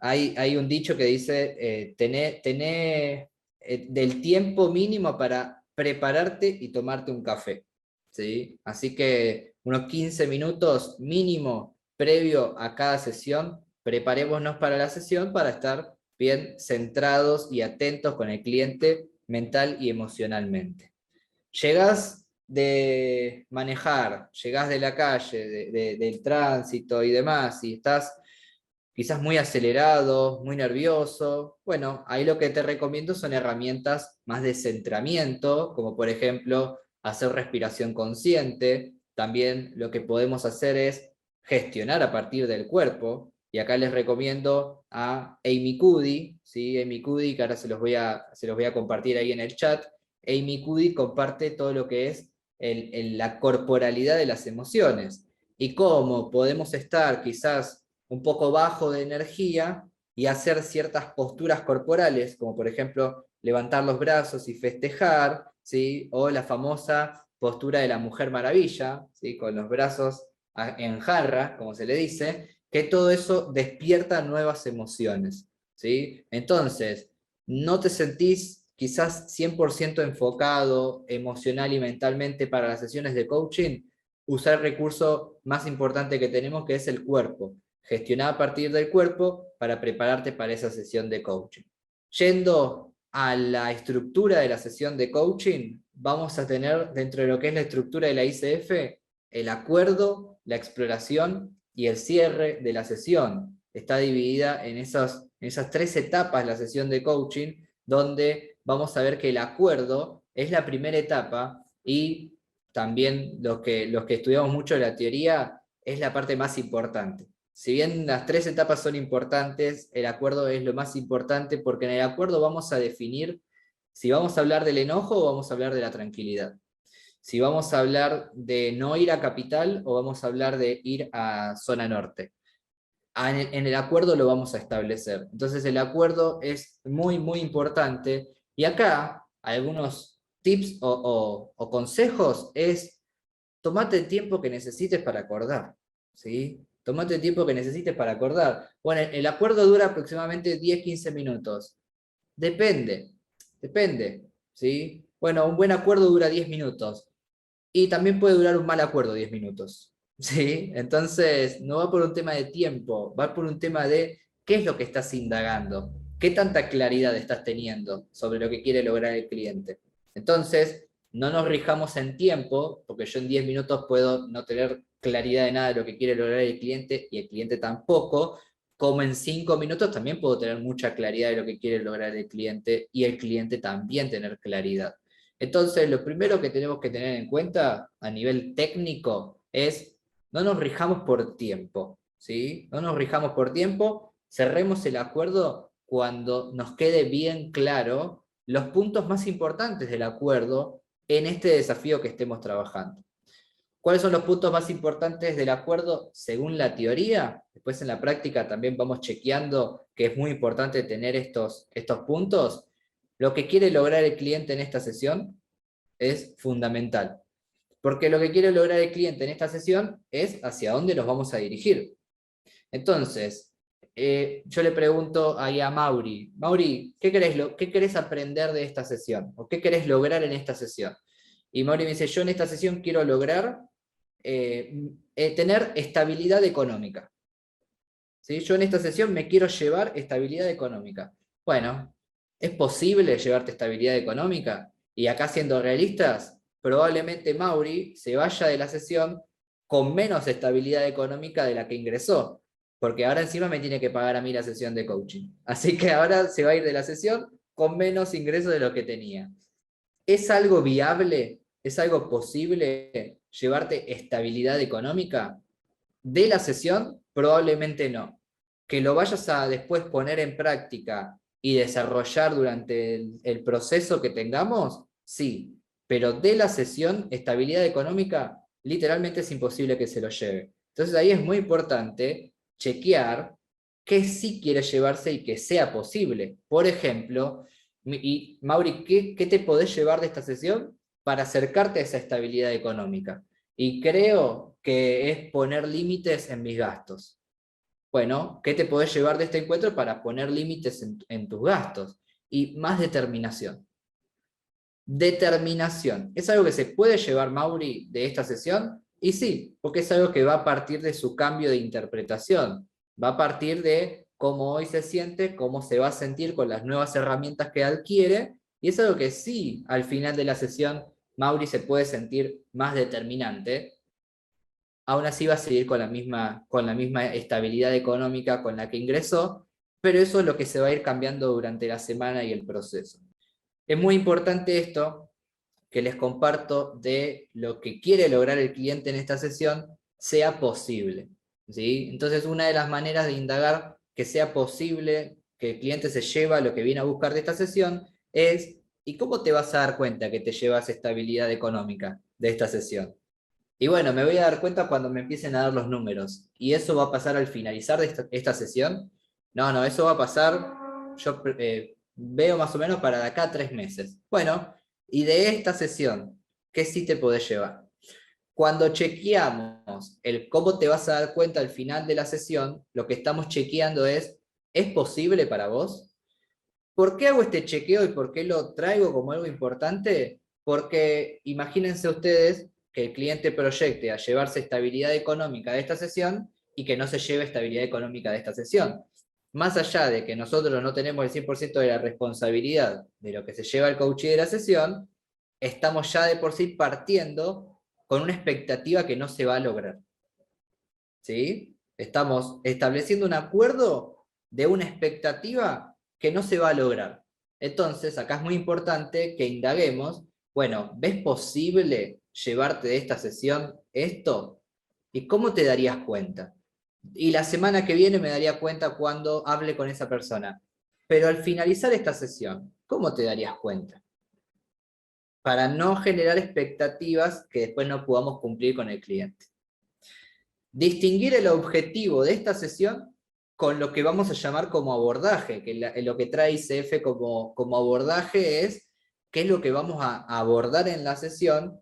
Hay un dicho que dice, tené del tiempo mínimo para prepararte y tomarte un café, ¿sí? Así que unos 15 minutos mínimo previo a cada sesión, preparémonos para la sesión para estar bien centrados y atentos con el cliente mental y emocionalmente. Llegás de manejar, llegás de la calle, del tránsito y demás, y estás quizás muy acelerado, muy nervioso. Bueno, ahí lo que te recomiendo son herramientas más de centramiento, como por ejemplo hacer respiración consciente. También lo que podemos hacer es gestionar a partir del cuerpo. Y acá les recomiendo a Amy Cuddy, ¿sí? Amy Cuddy, que ahora se los voy a compartir ahí en el chat. Amy Cuddy comparte todo lo que es la corporalidad de las emociones y cómo podemos estar quizás un poco bajo de energía y hacer ciertas posturas corporales, como por ejemplo levantar los brazos y festejar, ¿sí? O la famosa postura de la Mujer Maravilla, ¿sí? Con los brazos en jarra, como se le dice, que todo eso despierta nuevas emociones, ¿sí? Entonces, no te sentís quizás 100% enfocado emocional y mentalmente para las sesiones de coaching, usar el recurso más importante que tenemos, que es el cuerpo. Gestionar a partir del cuerpo para prepararte para esa sesión de coaching. Yendo a la estructura de la sesión de coaching, vamos a tener dentro de lo que es la estructura de la ICF, el acuerdo, la exploración y el cierre de la sesión. Está dividida en esas 3 etapas la sesión de coaching, donde vamos a ver que el acuerdo es la primera etapa y también los que estudiamos mucho la teoría es la parte más importante. Si bien las 3 etapas son importantes, el acuerdo es lo más importante porque en el acuerdo vamos a definir si vamos a hablar del enojo o vamos a hablar de la tranquilidad. Si vamos a hablar de no ir a Capital o vamos a hablar de ir a Zona Norte. En el acuerdo lo vamos a establecer. Entonces el acuerdo es muy importante. Y acá algunos tips o consejos es: tomate el tiempo que necesites para acordar, ¿sí? Tomate el tiempo que necesites para acordar. Bueno, el acuerdo dura aproximadamente 10-15 minutos. Depende, ¿sí? Bueno, un buen acuerdo dura 10 minutos. y también puede durar un mal acuerdo 10 minutos. ¿Sí? Entonces, no va por un tema de tiempo, va por un tema de qué es lo que estás indagando, qué tanta claridad estás teniendo sobre lo que quiere lograr el cliente. Entonces, no nos rijamos en tiempo, porque yo en 10 minutos puedo no tener claridad de nada de lo que quiere lograr el cliente y el cliente tampoco, como en 5 minutos también puedo tener mucha claridad de lo que quiere lograr el cliente y el cliente también tener claridad. Entonces, lo primero que tenemos que tener en cuenta a nivel técnico es no nos rijamos por tiempo, ¿sí? No nos rijamos por tiempo, cerremos el acuerdo cuando nos quede bien claro los puntos más importantes del acuerdo en este desafío que estemos trabajando. ¿Cuáles son los puntos más importantes del acuerdo según la teoría? Después en la práctica también vamos chequeando que es muy importante tener estos puntos. Lo que quiere lograr el cliente en esta sesión es fundamental. Porque lo que quiere lograr el cliente en esta sesión es hacia dónde nos vamos a dirigir. Entonces, yo le pregunto ahí a Mauri, ¿qué querés aprender de esta sesión? ¿O qué querés lograr en esta sesión? Y Mauri me dice, yo en esta sesión quiero lograr tener estabilidad económica. ¿Sí? Yo en esta sesión me quiero llevar estabilidad económica. Bueno, ¿es posible llevarte estabilidad económica? Y acá siendo realistas, probablemente Mauri se vaya de la sesión con menos estabilidad económica de la que ingresó, porque ahora encima me tiene que pagar a mí la sesión de coaching. Así que ahora se va a ir de la sesión con menos ingresos de lo que tenía. ¿Es algo viable? ¿Es algo posible llevarte estabilidad económica? De la sesión, probablemente no. Que lo vayas a después poner en práctica y desarrollar durante el proceso que tengamos, sí. Pero de la sesión, estabilidad económica, literalmente es imposible que se lo lleve. Entonces ahí es muy importante chequear qué sí quiere llevarse y que sea posible. Por ejemplo, y Mauri, ¿qué te podés llevar de esta sesión para acercarte a esa estabilidad económica? Y creo que es poner límites en mis gastos. Bueno, ¿qué te podés llevar de este encuentro para poner límites en tus gastos? Y más determinación. Determinación. ¿Es algo que se puede llevar Mauri de esta sesión? Y sí, porque es algo que va a partir de su cambio de interpretación. Va a partir de cómo hoy se siente, cómo se va a sentir con las nuevas herramientas que adquiere. Y es algo que sí, al final de la sesión, Mauri se puede sentir más determinante. Aún así va a seguir con la misma estabilidad económica con la que ingresó, pero eso es lo que se va a ir cambiando durante la semana y el proceso. Es muy importante esto que les comparto de lo que quiere lograr el cliente en esta sesión sea posible, ¿sí? Entonces, una de las maneras de indagar que sea posible que el cliente se lleva lo que viene a buscar de esta sesión es, ¿y cómo te vas a dar cuenta que te llevas estabilidad económica de esta sesión? Y bueno, me voy a dar cuenta cuando me empiecen a dar los números. ¿Y eso va a pasar al finalizar de esta sesión? No, eso va a pasar, yo veo más o menos para de acá a 3 meses. Bueno, y de esta sesión, ¿qué sí te podés llevar? Cuando chequeamos el cómo te vas a dar cuenta al final de la sesión, lo que estamos chequeando ¿es posible para vos? ¿Por qué hago este chequeo y por qué lo traigo como algo importante? Porque imagínense ustedes que el cliente proyecte a llevarse estabilidad económica de esta sesión y que no se lleve estabilidad económica de esta sesión. Más allá de que nosotros no tenemos el 100% de la responsabilidad de lo que se lleva el coachee de la sesión, estamos ya de por sí partiendo con una expectativa que no se va a lograr. ¿Sí? Estamos estableciendo un acuerdo de una expectativa que no se va a lograr. Entonces, acá es muy importante que indaguemos, bueno, ¿ves posible llevarte de esta sesión esto? ¿Y cómo te darías cuenta? Y la semana que viene me daría cuenta cuando hable con esa persona. Pero al finalizar esta sesión, ¿cómo te darías cuenta? Para no generar expectativas que después no podamos cumplir con el cliente. Distinguir el objetivo de esta sesión con lo que vamos a llamar como abordaje, que lo que trae ICF como abordaje es qué es lo que vamos a abordar en la sesión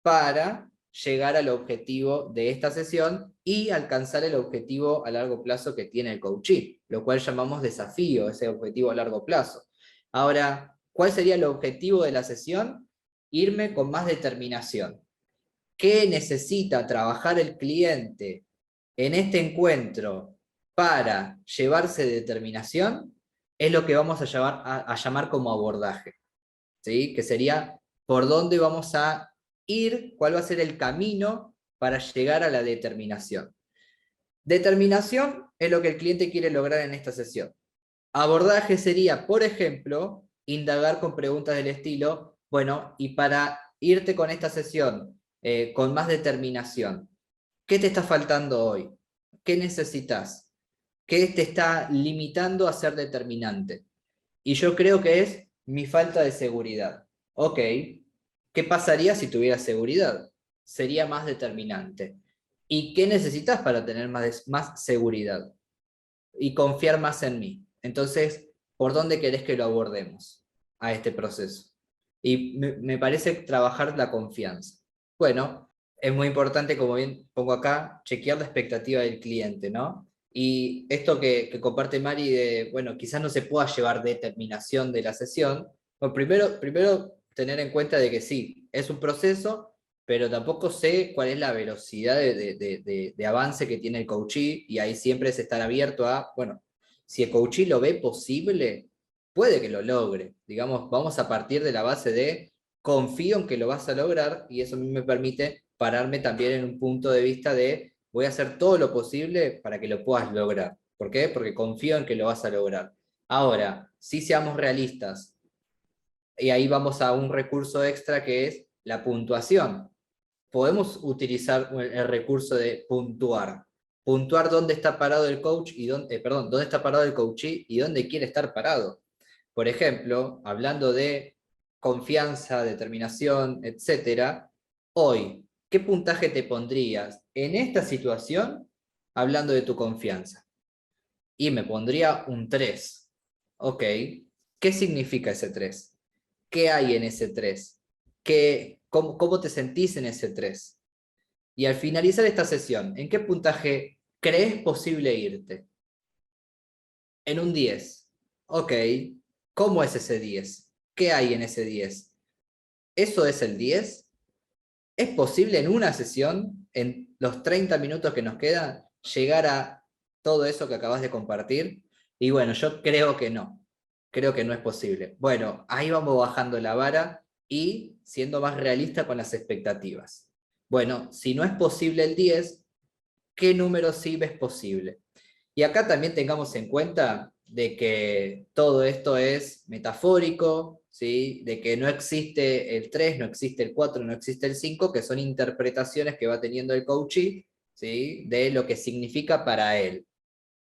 para llegar al objetivo de esta sesión y alcanzar el objetivo a largo plazo que tiene el coachee, lo cual llamamos desafío, ese objetivo a largo plazo. Ahora, ¿cuál sería el objetivo de la sesión? Irme con más determinación. qué necesita trabajar el cliente en este encuentro para llevarse determinación, es lo que vamos a llamar como abordaje, ¿sí? Que sería por dónde vamos a ir, cuál va a ser el camino para llegar a la determinación. Determinación es lo que el cliente quiere lograr en esta sesión. Abordaje sería, por ejemplo, indagar con preguntas del estilo, bueno, y para irte con esta sesión con más determinación, ¿qué te está faltando hoy? ¿Qué necesitas? ¿Qué te está limitando a ser determinante? Y yo creo que es mi falta de seguridad. Ok, ¿qué pasaría si tuvieras seguridad? Sería más determinante. ¿Y qué necesitas para tener más seguridad? Y confiar más en mí. Entonces, ¿por dónde querés que lo abordemos a este proceso? Y me parece trabajar la confianza. Bueno, es muy importante, como bien pongo acá, chequear la expectativa del cliente, ¿no? Y esto que comparte Mari de, bueno, quizás no se pueda llevar determinación de la sesión, pues primero tener en cuenta de que sí, es un proceso, pero tampoco sé cuál es la velocidad de avance que tiene el coachee, y ahí siempre es estar abierto a, bueno, si el coachee lo ve posible, puede que lo logre. Digamos, vamos a partir de la base de confío en que lo vas a lograr, y eso a mí me permite pararme también en un punto de vista de voy a hacer todo lo posible para que lo puedas lograr. ¿Por qué? Porque confío en que lo vas a lograr. Ahora, si seamos realistas, y ahí vamos a un recurso extra que es la puntuación. Podemos utilizar el recurso de puntuar. Puntuar dónde está parado el coach y dónde está parado el coachee y dónde quiere estar parado. Por ejemplo, hablando de confianza, determinación, etcétera, hoy, ¿qué puntaje te pondrías en esta situación hablando de tu confianza? Y me pondría un 3. Ok, ¿qué significa ese 3? ¿Qué hay en ese 3? ¿Cómo te sentís en ese 3? Y al finalizar esta sesión, ¿en qué puntaje crees posible irte? En un 10. Ok, ¿cómo es ese 10? ¿Qué hay en ese 10? ¿Eso es el 10? ¿Es posible en una sesión, en los 30 minutos que nos quedan, llegar a todo eso que acabas de compartir? Y bueno, yo creo que no. Creo que no es posible. Bueno, ahí vamos bajando la vara y siendo más realista con las expectativas. Bueno, si no es posible el 10, ¿qué número sí ves posible? Y acá también tengamos en cuenta de que todo esto es metafórico, ¿sí? De que no existe el 3, no existe el 4, no existe el 5, que son interpretaciones que va teniendo el coachee, ¿sí? De lo que significa para él.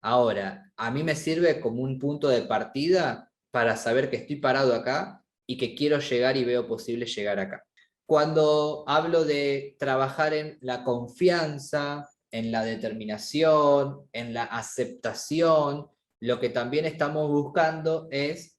Ahora, a mí me sirve como un punto de partida para saber que estoy parado acá y que quiero llegar y veo posible llegar acá. Cuando hablo de trabajar en la confianza, en la determinación, en la aceptación, lo que también estamos buscando es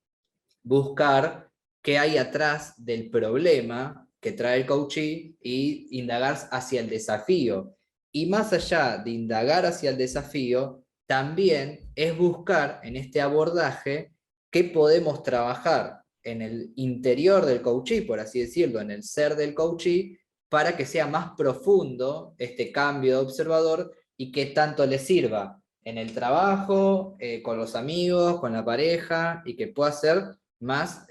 buscar qué hay atrás del problema que trae el coachee y indagar hacia el desafío. Y más allá de indagar hacia el desafío, también es buscar en este abordaje qué podemos trabajar en el interior del coachee, por así decirlo, en el ser del coachee, para que sea más profundo este cambio de observador y que tanto le sirva en el trabajo, con los amigos, con la pareja, y que pueda ser más,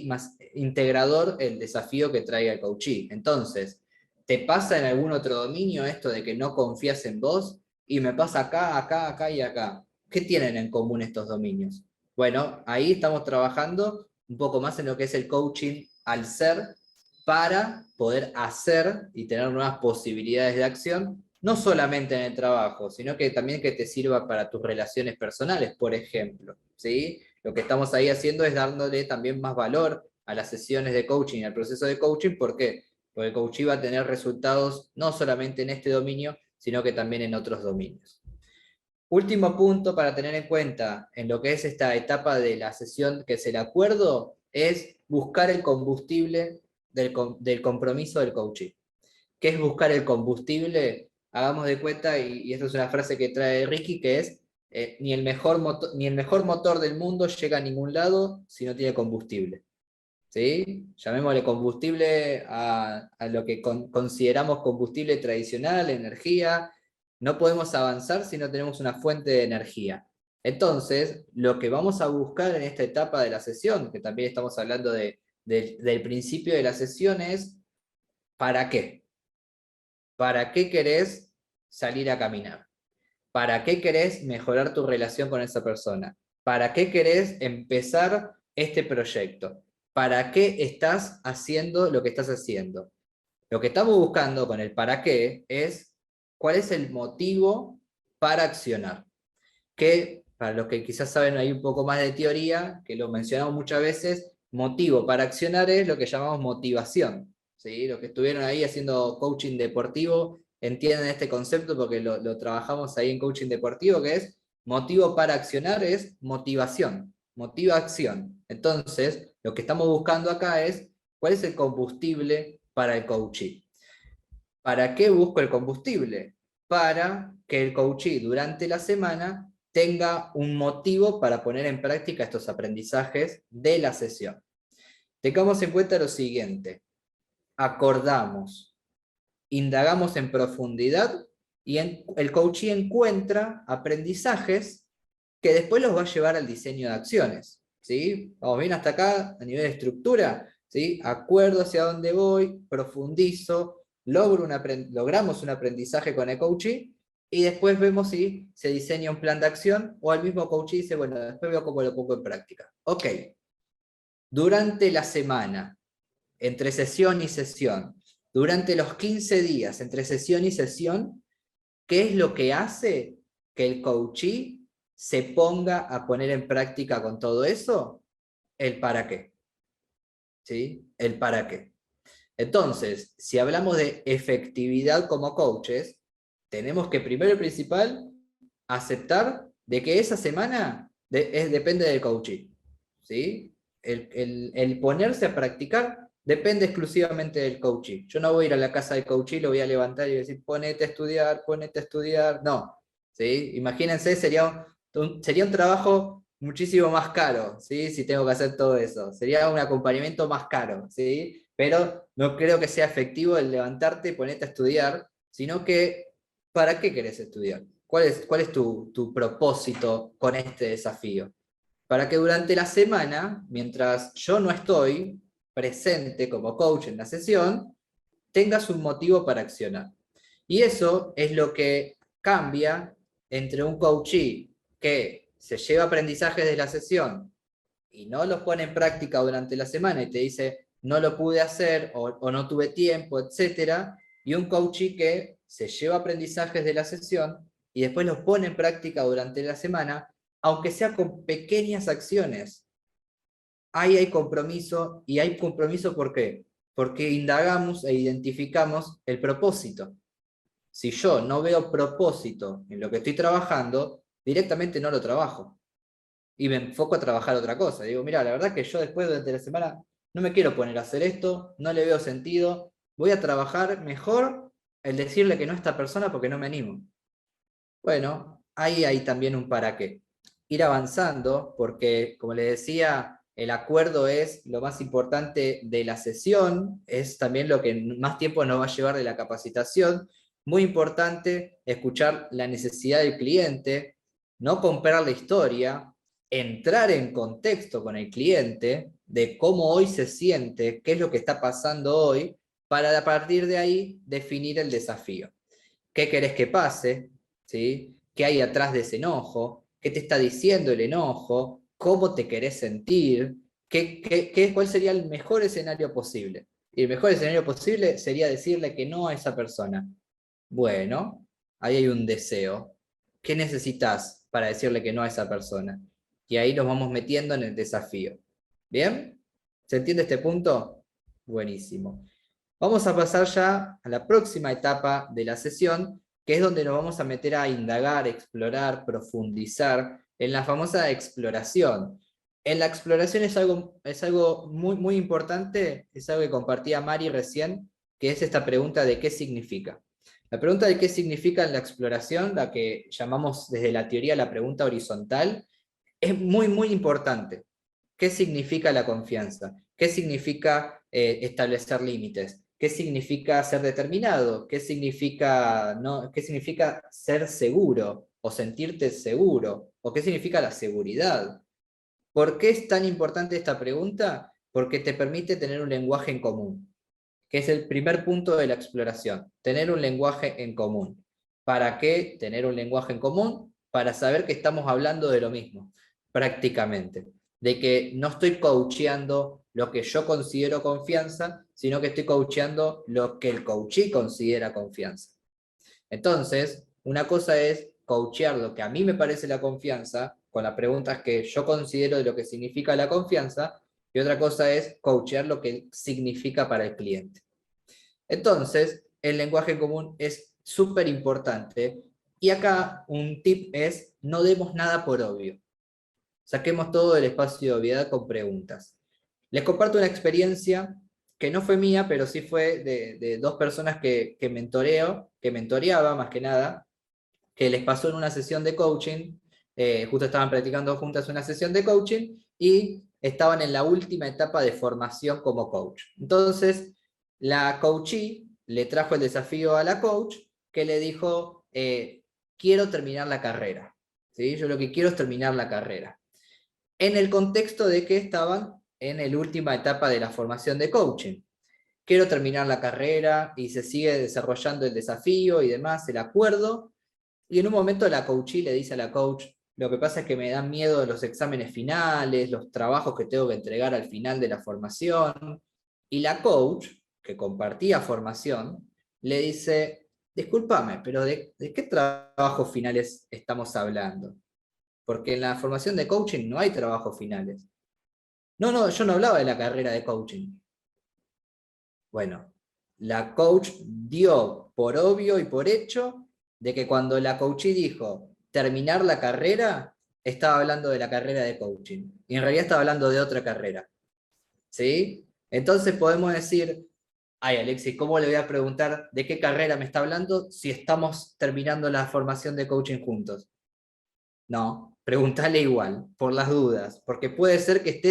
más integrador el desafío que traiga el coachee. Entonces, ¿te pasa en algún otro dominio esto de que no confías en vos? Y me pasa acá, acá, acá y acá. ¿Qué tienen en común estos dominios? Bueno, ahí estamos trabajando un poco más en lo que es el coaching al ser, para poder hacer y tener nuevas posibilidades de acción, no solamente en el trabajo, sino que también que te sirva para tus relaciones personales, por ejemplo, ¿sí? Lo que estamos ahí haciendo es dándole también más valor a las sesiones de coaching y al proceso de coaching. ¿Por qué? Porque el coaching va a tener resultados no solamente en este dominio, sino que también en otros dominios. Último punto para tener en cuenta en lo que es esta etapa de la sesión, que es el acuerdo, es buscar el combustible del compromiso del coaching. ¿Qué es buscar el combustible? Hagamos de cuenta, y esta es una frase que trae Ricky, que es, ni el mejor motor del mundo llega a ningún lado si no tiene combustible. ¿sí? Llamémosle combustible a lo que consideramos combustible tradicional, energía. No podemos avanzar si no tenemos una fuente de energía. Entonces, lo que vamos a buscar en esta etapa de la sesión, que también estamos hablando del principio de la sesión, es ¿para qué? ¿Para qué querés salir a caminar? ¿Para qué querés mejorar tu relación con esa persona? ¿Para qué querés empezar este proyecto? ¿Para qué estás haciendo lo que estás haciendo? Lo que estamos buscando con el para qué es cuál es el motivo para accionar. Que, para los que quizás saben hay un poco más de teoría, que lo mencionamos muchas veces, motivo para accionar es lo que llamamos motivación. ¿Sí? Los que estuvieron ahí haciendo coaching deportivo entienden este concepto porque lo trabajamos ahí en coaching deportivo, que es motivo para accionar es motivación, motiva acción. Entonces, lo que estamos buscando acá es cuál es el combustible para el coaching. ¿Para qué busco el combustible? Para que el coachee durante la semana tenga un motivo para poner en práctica estos aprendizajes de la sesión. Tengamos en cuenta lo siguiente: acordamos, indagamos en profundidad y el coachee encuentra aprendizajes que después los va a llevar al diseño de acciones. ¿Sí? Vamos bien hasta acá a nivel de estructura. ¿Sí? Acuerdo hacia dónde voy, profundizo, logramos un aprendizaje con el coachee y después vemos si se diseña un plan de acción o el mismo coachee dice, bueno, después veo cómo lo pongo en práctica. Ok, durante la semana, entre sesión y sesión, durante los 15 días, entre sesión y sesión, ¿qué es lo que hace que el coachee se ponga a poner en práctica con todo eso? El para qué. ¿Sí? El para qué. Entonces, si hablamos de efectividad como coaches, tenemos que primero y principal aceptar de que esa semana depende del coachee. ¿Sí? El ponerse a practicar depende exclusivamente del coachee. Yo no voy a ir a la casa del coachee, lo voy a levantar y decir, ponete a estudiar, ponete a estudiar. No. ¿Sí? Imagínense, sería un trabajo muchísimo más caro, ¿sí? Si tengo que hacer todo eso. Sería un acompañamiento más caro, ¿sí? Pero no creo que sea efectivo el levantarte y ponerte a estudiar, sino que, ¿para qué querés estudiar? ¿Cuál es tu propósito con este desafío? Para que durante la semana, mientras yo no estoy presente como coach en la sesión, tengas un motivo para accionar. Y eso es lo que cambia entre un coachee que se lleva aprendizajes de la sesión y no los pone en práctica durante la semana y te dice, no lo pude hacer o no tuve tiempo, etc. Y un coachee que se lleva aprendizajes de la sesión y después los pone en práctica durante la semana, aunque sea con pequeñas acciones. Ahí hay compromiso, y hay compromiso ¿por qué? Porque indagamos e identificamos el propósito. Si yo no veo propósito en lo que estoy trabajando, directamente no lo trabajo. Y me enfoco a trabajar otra cosa. Digo, mira, la verdad que yo después durante la semana no me quiero poner a hacer esto, no le veo sentido, voy a trabajar mejor el decirle que no a esta persona porque no me animo. Bueno, ahí hay también un para qué. Ir avanzando, porque como les decía, el acuerdo es lo más importante de la sesión, es también lo que más tiempo nos va a llevar de la capacitación. Muy importante escuchar la necesidad del cliente, no comprar la historia, entrar en contexto con el cliente de cómo hoy se siente, qué es lo que está pasando hoy, para a partir de ahí definir el desafío. ¿Qué querés que pase? ¿Sí? ¿Qué hay atrás de ese enojo? ¿Qué te está diciendo el enojo? ¿Cómo te querés sentir? ¿Cuál sería el mejor escenario posible? Y el mejor escenario posible sería decirle que no a esa persona. Bueno, ahí hay un deseo. ¿Qué necesitas para decirle que no a esa persona? Y ahí nos vamos metiendo en el desafío. ¿Bien? ¿Se entiende este punto? Buenísimo. Vamos a pasar ya a la próxima etapa de la sesión, que es donde nos vamos a meter a indagar, explorar, profundizar en la famosa exploración. En la exploración es algo muy, muy importante, es algo que compartía Mari recién, que es esta pregunta de qué significa. La pregunta de qué significa en la exploración, la que llamamos desde la teoría la pregunta horizontal, es muy, muy importante. ¿Qué significa la confianza? ¿Qué significa establecer límites? ¿Qué significa ser determinado? ¿Qué significa ser seguro o sentirte seguro? ¿O qué significa la seguridad? ¿Por qué es tan importante esta pregunta? Porque te permite tener un lenguaje en común, que es el primer punto de la exploración, tener un lenguaje en común. ¿Para qué tener un lenguaje en común? Para saber que estamos hablando de lo mismo, prácticamente. De que no estoy coacheando lo que yo considero confianza, sino que estoy coacheando lo que el coachee considera confianza. Entonces, una cosa es coachear lo que a mí me parece la confianza, con las preguntas que yo considero de lo que significa la confianza, y otra cosa es coachear lo que significa para el cliente. Entonces, el lenguaje común es súper importante, y acá un tip es, no demos nada por obvio. Saquemos todo del espacio de obviedad con preguntas. Les comparto una experiencia que no fue mía, pero sí fue de dos personas que mentoreaba más que nada, que les pasó en una sesión de coaching, justo estaban practicando juntas una sesión de coaching y estaban en la última etapa de formación como coach. Entonces, la coachee le trajo el desafío a la coach que le dijo, quiero terminar la carrera. ¿Sí? Yo lo que quiero es terminar la carrera. En el contexto de que estaban en la última etapa de la formación de coaching. Quiero terminar la carrera y se sigue desarrollando el desafío y demás, el acuerdo. Y en un momento la coachee le dice a la coach, lo que pasa es que me dan miedo los exámenes finales, los trabajos que tengo que entregar al final de la formación. Y la coach, que compartía formación, le dice, discúlpame, pero ¿de qué trabajos finales estamos hablando? Porque en la formación de coaching no hay trabajos finales. No, yo no hablaba de la carrera de coaching. Bueno, la coach dio por obvio y por hecho de que cuando la coachee dijo terminar la carrera, estaba hablando de la carrera de coaching. Y en realidad estaba hablando de otra carrera. ¿Sí? Entonces podemos decir, ay Alexis, ¿cómo le voy a preguntar de qué carrera me está hablando si estamos terminando la formación de coaching juntos? No, pregúntale igual, por las dudas, porque puede ser que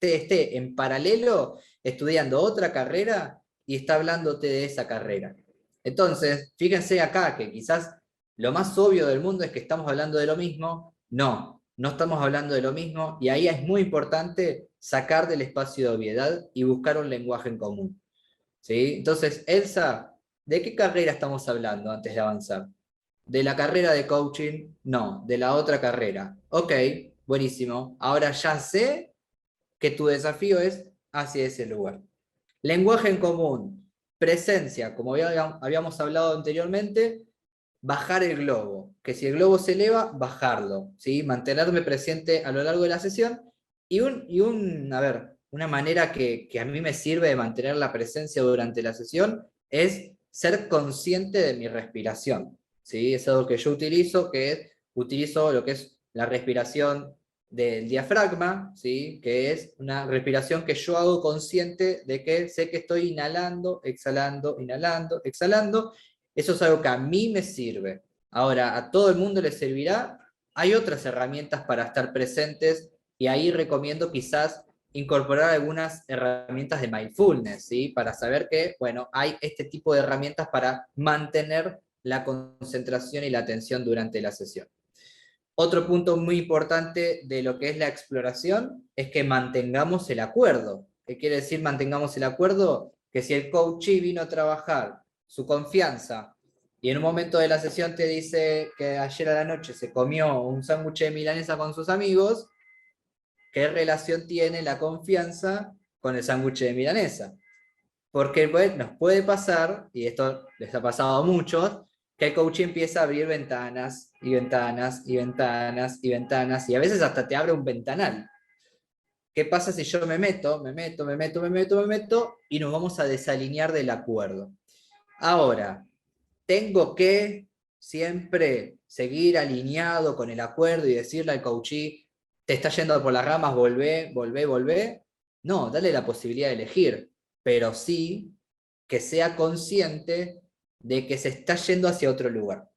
esté en paralelo estudiando otra carrera y está hablándote de esa carrera. Entonces, fíjense acá que quizás lo más obvio del mundo es que estamos hablando de lo mismo. No estamos hablando de lo mismo, y ahí es muy importante sacar del espacio de obviedad y buscar un lenguaje en común. ¿Sí? Entonces, Elsa, ¿de qué carrera estamos hablando antes de avanzar? ¿De la carrera de coaching? No, de la otra carrera. Ok, buenísimo. Ahora ya sé que tu desafío es hacia ese lugar. Lenguaje en común, presencia, como habíamos hablado anteriormente, bajar el globo. Que si el globo se eleva, bajarlo. ¿Sí? Mantenerme presente a lo largo de la sesión. Una manera que a mí me sirve de mantener la presencia durante la sesión es ser consciente de mi respiración. ¿Sí? Es algo que yo utilizo, utilizo lo que es la respiración del diafragma, ¿sí? Que es una respiración que yo hago consciente de que sé que estoy inhalando, exhalando, inhalando, exhalando. Eso es algo que a mí me sirve. Ahora, a todo el mundo le servirá. Hay otras herramientas para estar presentes y ahí recomiendo quizás incorporar algunas herramientas de mindfulness, ¿sí? Para saber que, bueno, hay este tipo de herramientas para mantener la concentración y la atención durante la sesión. Otro punto muy importante de lo que es la exploración es que mantengamos el acuerdo. ¿Qué quiere decir mantengamos el acuerdo? Que si el coachee vino a trabajar su confianza y en un momento de la sesión te dice que ayer a la noche se comió un sándwich de milanesa con sus amigos, ¿qué relación tiene la confianza con el sándwich de milanesa? Porque nos puede pasar, y esto les ha pasado a muchos, que el coach empieza a abrir ventanas, y ventanas, y ventanas, y ventanas, y a veces hasta te abre un ventanal. ¿Qué pasa si yo me meto, y nos vamos a desalinear del acuerdo? Ahora, tengo que siempre seguir alineado con el acuerdo y decirle al coachee, te está yendo por las ramas, volvé. No, dale la posibilidad de elegir, pero sí que sea consciente de que se está yendo hacia otro lugar.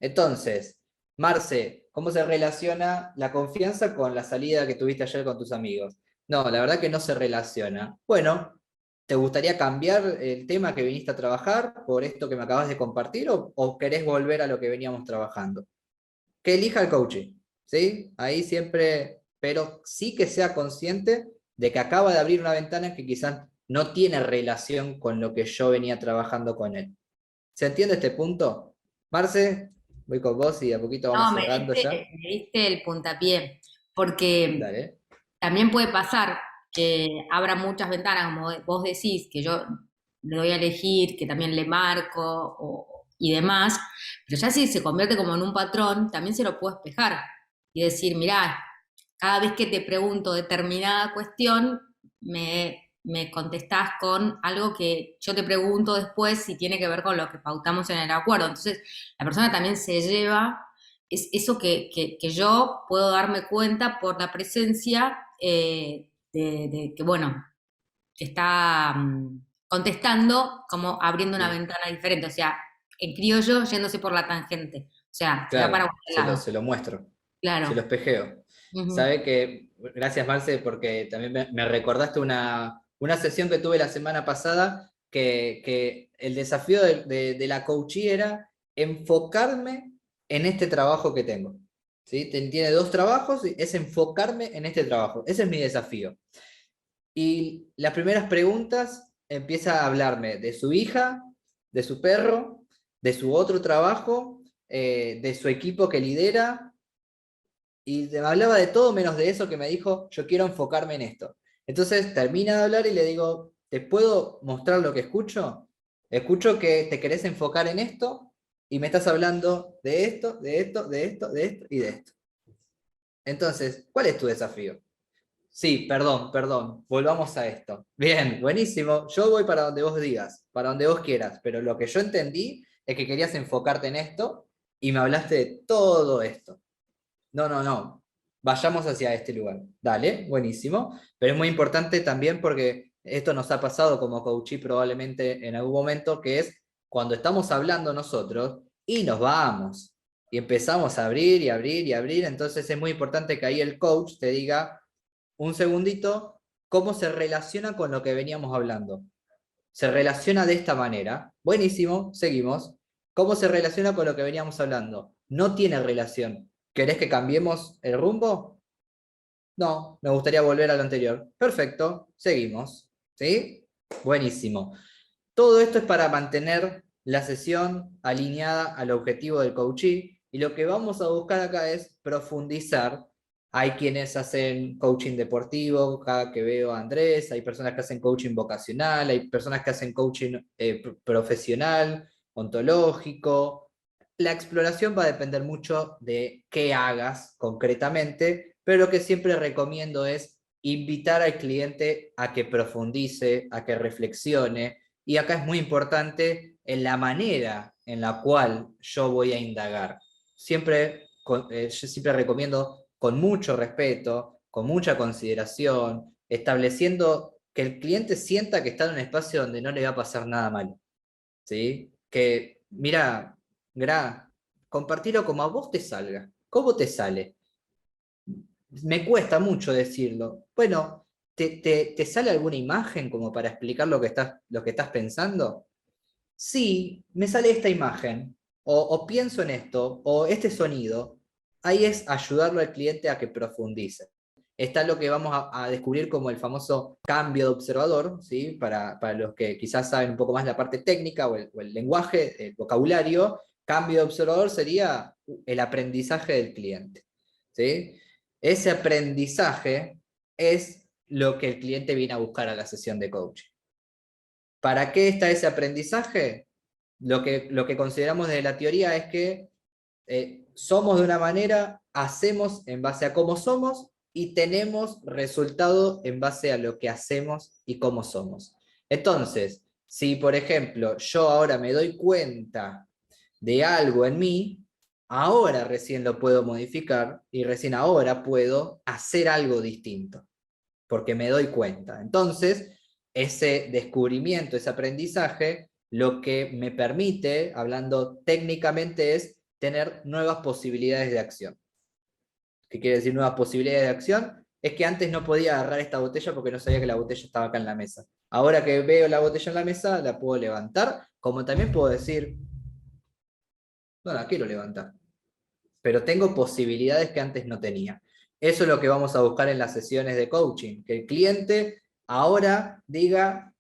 Entonces, Marce, ¿cómo se relaciona la confianza con la salida que tuviste ayer con tus amigos? No, la verdad que no se relaciona. Bueno, ¿te gustaría cambiar el tema que viniste a trabajar por esto que me acabas de compartir o querés volver a lo que veníamos trabajando? Que elija el coaching, ¿sí? Ahí siempre, pero sí que sea consciente de que acaba de abrir una ventana que quizás no tiene relación con lo que yo venía trabajando con él. ¿Se entiende este punto? Marce, voy con vos y a poquito No, vamos cerrando ya. me diste el puntapié, porque Dale. también puede pasar que abra muchas ventanas, como vos decís, que yo le doy a elegir, que también le marco y demás, pero ya si se convierte como en un patrón, también se lo puedo espejar y decir, mirá, cada vez que te pregunto determinada cuestión, me contestás con algo que yo te pregunto después si tiene que ver con lo que pautamos en el acuerdo. Entonces, la persona también se lleva es eso que yo puedo darme cuenta por la presencia de que, bueno, que está contestando como abriendo una Sí. ventana diferente, o sea, en criollo yéndose por la tangente, o sea, se va para Claro, cualquier lado, se lo muestro, se lo claro. espejeo. Ujú. Sabe que, gracias Marce, porque también me recordaste una sesión que tuve la semana pasada, que el desafío de la coachee era enfocarme en este trabajo que tengo. ¿Sí? Tiene dos trabajos y es enfocarme en este trabajo. Ese es mi desafío. Y las primeras preguntas empieza a hablarme de su hija, de su perro, de su otro trabajo, de su equipo que lidera, y me hablaba de todo menos de eso que me dijo, yo quiero enfocarme en esto. Entonces termina de hablar y le digo, ¿te puedo mostrar lo que escucho? Escucho que te querés enfocar en esto y me estás hablando de esto, de esto, de esto, de esto y de esto. Entonces, ¿cuál es tu desafío? Sí, perdón, volvamos a esto. Bien, buenísimo. Yo voy para donde vos digas, para donde vos quieras, pero lo que yo entendí es que querías enfocarte en esto y me hablaste de todo esto. No, vayamos hacia este lugar. Dale, buenísimo. Pero es muy importante también porque esto nos ha pasado como coachee probablemente en algún momento, que es cuando estamos hablando nosotros y nos vamos y empezamos a abrir y abrir y abrir, entonces es muy importante que ahí el coach te diga un segundito, cómo se relaciona con lo que veníamos hablando. Se relaciona de esta manera. Buenísimo, seguimos. ¿Cómo se relaciona con lo que veníamos hablando? No tiene relación. ¿Querés que cambiemos el rumbo? No, me gustaría volver a lo anterior. Perfecto, seguimos. ¿Sí? Buenísimo. Todo esto es para mantener la sesión alineada al objetivo del coachee y lo que vamos a buscar acá es profundizar. Hay quienes hacen coaching deportivo, cada que veo a Andrés, hay personas que hacen coaching vocacional, hay personas que hacen coaching profesional, ontológico. La exploración va a depender mucho de qué hagas concretamente, pero lo que siempre recomiendo es invitar al cliente a que profundice, a que reflexione, y acá es muy importante en la manera en la cual yo voy a indagar. Yo siempre recomiendo con mucho respeto, con mucha consideración, estableciendo que el cliente sienta que está en un espacio donde no le va a pasar nada malo. ¿Sí? Que, mira, compartirlo como a vos te salga. ¿Cómo te sale? Me cuesta mucho decirlo. Bueno, ¿te sale alguna imagen como para explicar lo que estás pensando? Sí, me sale esta imagen, o pienso en esto, o este sonido. Ahí es ayudarlo al cliente a que profundice. Está lo que vamos a descubrir como el famoso cambio de observador, ¿sí? Para los que quizás saben un poco más la parte técnica o el lenguaje, el vocabulario, cambio de observador sería el aprendizaje del cliente, ¿sí? Ese aprendizaje es lo que el cliente viene a buscar a la sesión de coaching. ¿Para qué está ese aprendizaje? Lo que consideramos desde la teoría es que somos de una manera, hacemos en base a cómo somos y tenemos resultado en base a lo que hacemos y cómo somos. Entonces, si por ejemplo yo ahora me doy cuenta de algo en mí, ahora recién lo puedo modificar y recién ahora puedo hacer algo distinto, porque me doy cuenta. Entonces, ese descubrimiento, ese aprendizaje, lo que me permite, hablando técnicamente, es tener nuevas posibilidades de acción. ¿Qué quiere decir nuevas posibilidades de acción? es que antes no podía agarrar esta botella porque no sabía que la botella estaba acá en la mesa. Ahora que veo la botella en la mesa, la puedo levantar, como también puedo decir, no la quiero levantar, pero tengo posibilidades que antes no tenía. Eso es lo que vamos a buscar en las sesiones de coaching, que el cliente ahora diga,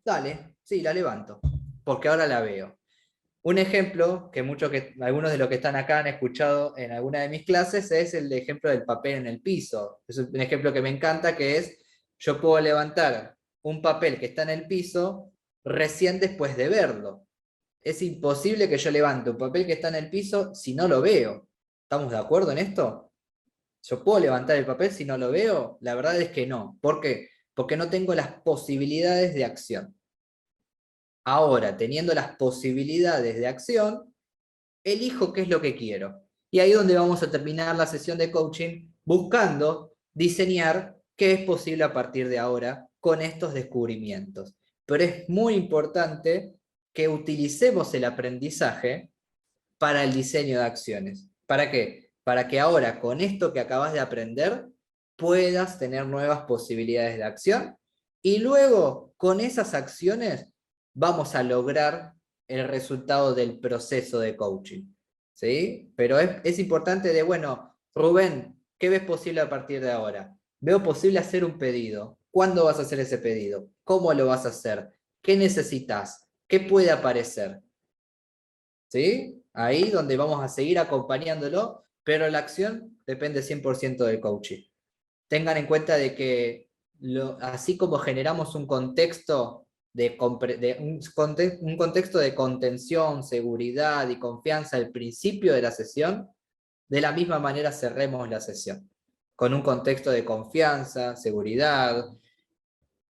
dale, sí, la levanto, porque ahora la veo. Un ejemplo que algunos de los que están acá han escuchado en alguna de mis clases es el ejemplo del papel en el piso. Es un ejemplo que me encanta, que es, yo puedo levantar un papel que está en el piso recién después de verlo. Es imposible que yo levante un papel que está en el piso si no lo veo. ¿Estamos de acuerdo en esto? ¿Yo puedo levantar el papel si no lo veo? La verdad es que no. ¿Por qué? Porque no tengo las posibilidades de acción. Ahora, teniendo las posibilidades de acción, elijo qué es lo que quiero. Y ahí es donde vamos a terminar la sesión de coaching buscando diseñar qué es posible a partir de ahora con estos descubrimientos. Pero es muy importante que utilicemos el aprendizaje para el diseño de acciones. ¿Para qué? Para que ahora, con esto que acabas de aprender, puedas tener nuevas posibilidades de acción y luego, con esas acciones, vamos a lograr el resultado del proceso de coaching. ¿Sí? Pero es importante de, bueno, Rubén, ¿qué ves posible a partir de ahora? Veo posible hacer un pedido. ¿Cuándo vas a hacer ese pedido? ¿Cómo lo vas a hacer? ¿Qué necesitas? ¿Qué puede aparecer? ¿Sí? Ahí donde vamos a seguir acompañándolo, pero la acción depende 100% del coaching. Tengan en cuenta de que así como generamos un contexto un contexto de contención, seguridad y confianza al principio de la sesión, de la misma manera cerremos la sesión, con un contexto de confianza, seguridad.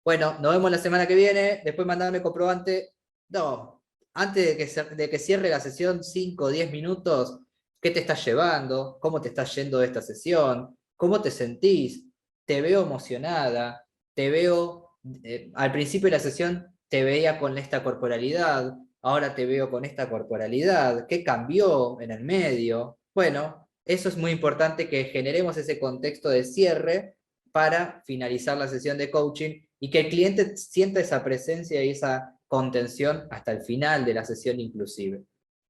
Bueno, nos vemos la semana que viene, después mandame comprobante. No, antes de que cierre la sesión, 5 o 10 minutos, ¿qué te estás llevando? ¿Cómo te está yendo de esta sesión? ¿Cómo te sentís? Te veo emocionada, te veo, al principio de la sesión te veía con esta corporalidad, ahora te veo con esta corporalidad, ¿qué cambió en el medio? Bueno, eso es muy importante que generemos ese contexto de cierre para finalizar la sesión de coaching y que el cliente sienta esa presencia y esa contención hasta el final de la sesión inclusive.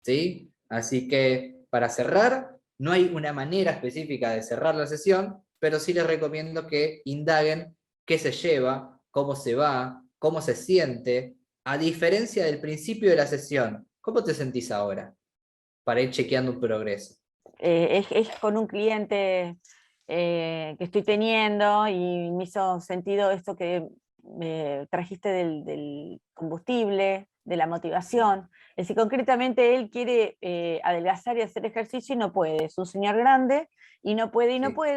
¿Sí? Así que para cerrar, no hay una manera específica de cerrar la sesión, pero sí les recomiendo que indaguen qué se lleva, cómo se va, cómo se siente, a diferencia del principio de la sesión. ¿Cómo te sentís ahora? Para ir chequeando un progreso. Es con un cliente que estoy teniendo y me hizo sentido esto que trajiste del combustible, de la motivación. Es decir, concretamente él quiere adelgazar y hacer ejercicio y no puede. Es un señor grande y no puede,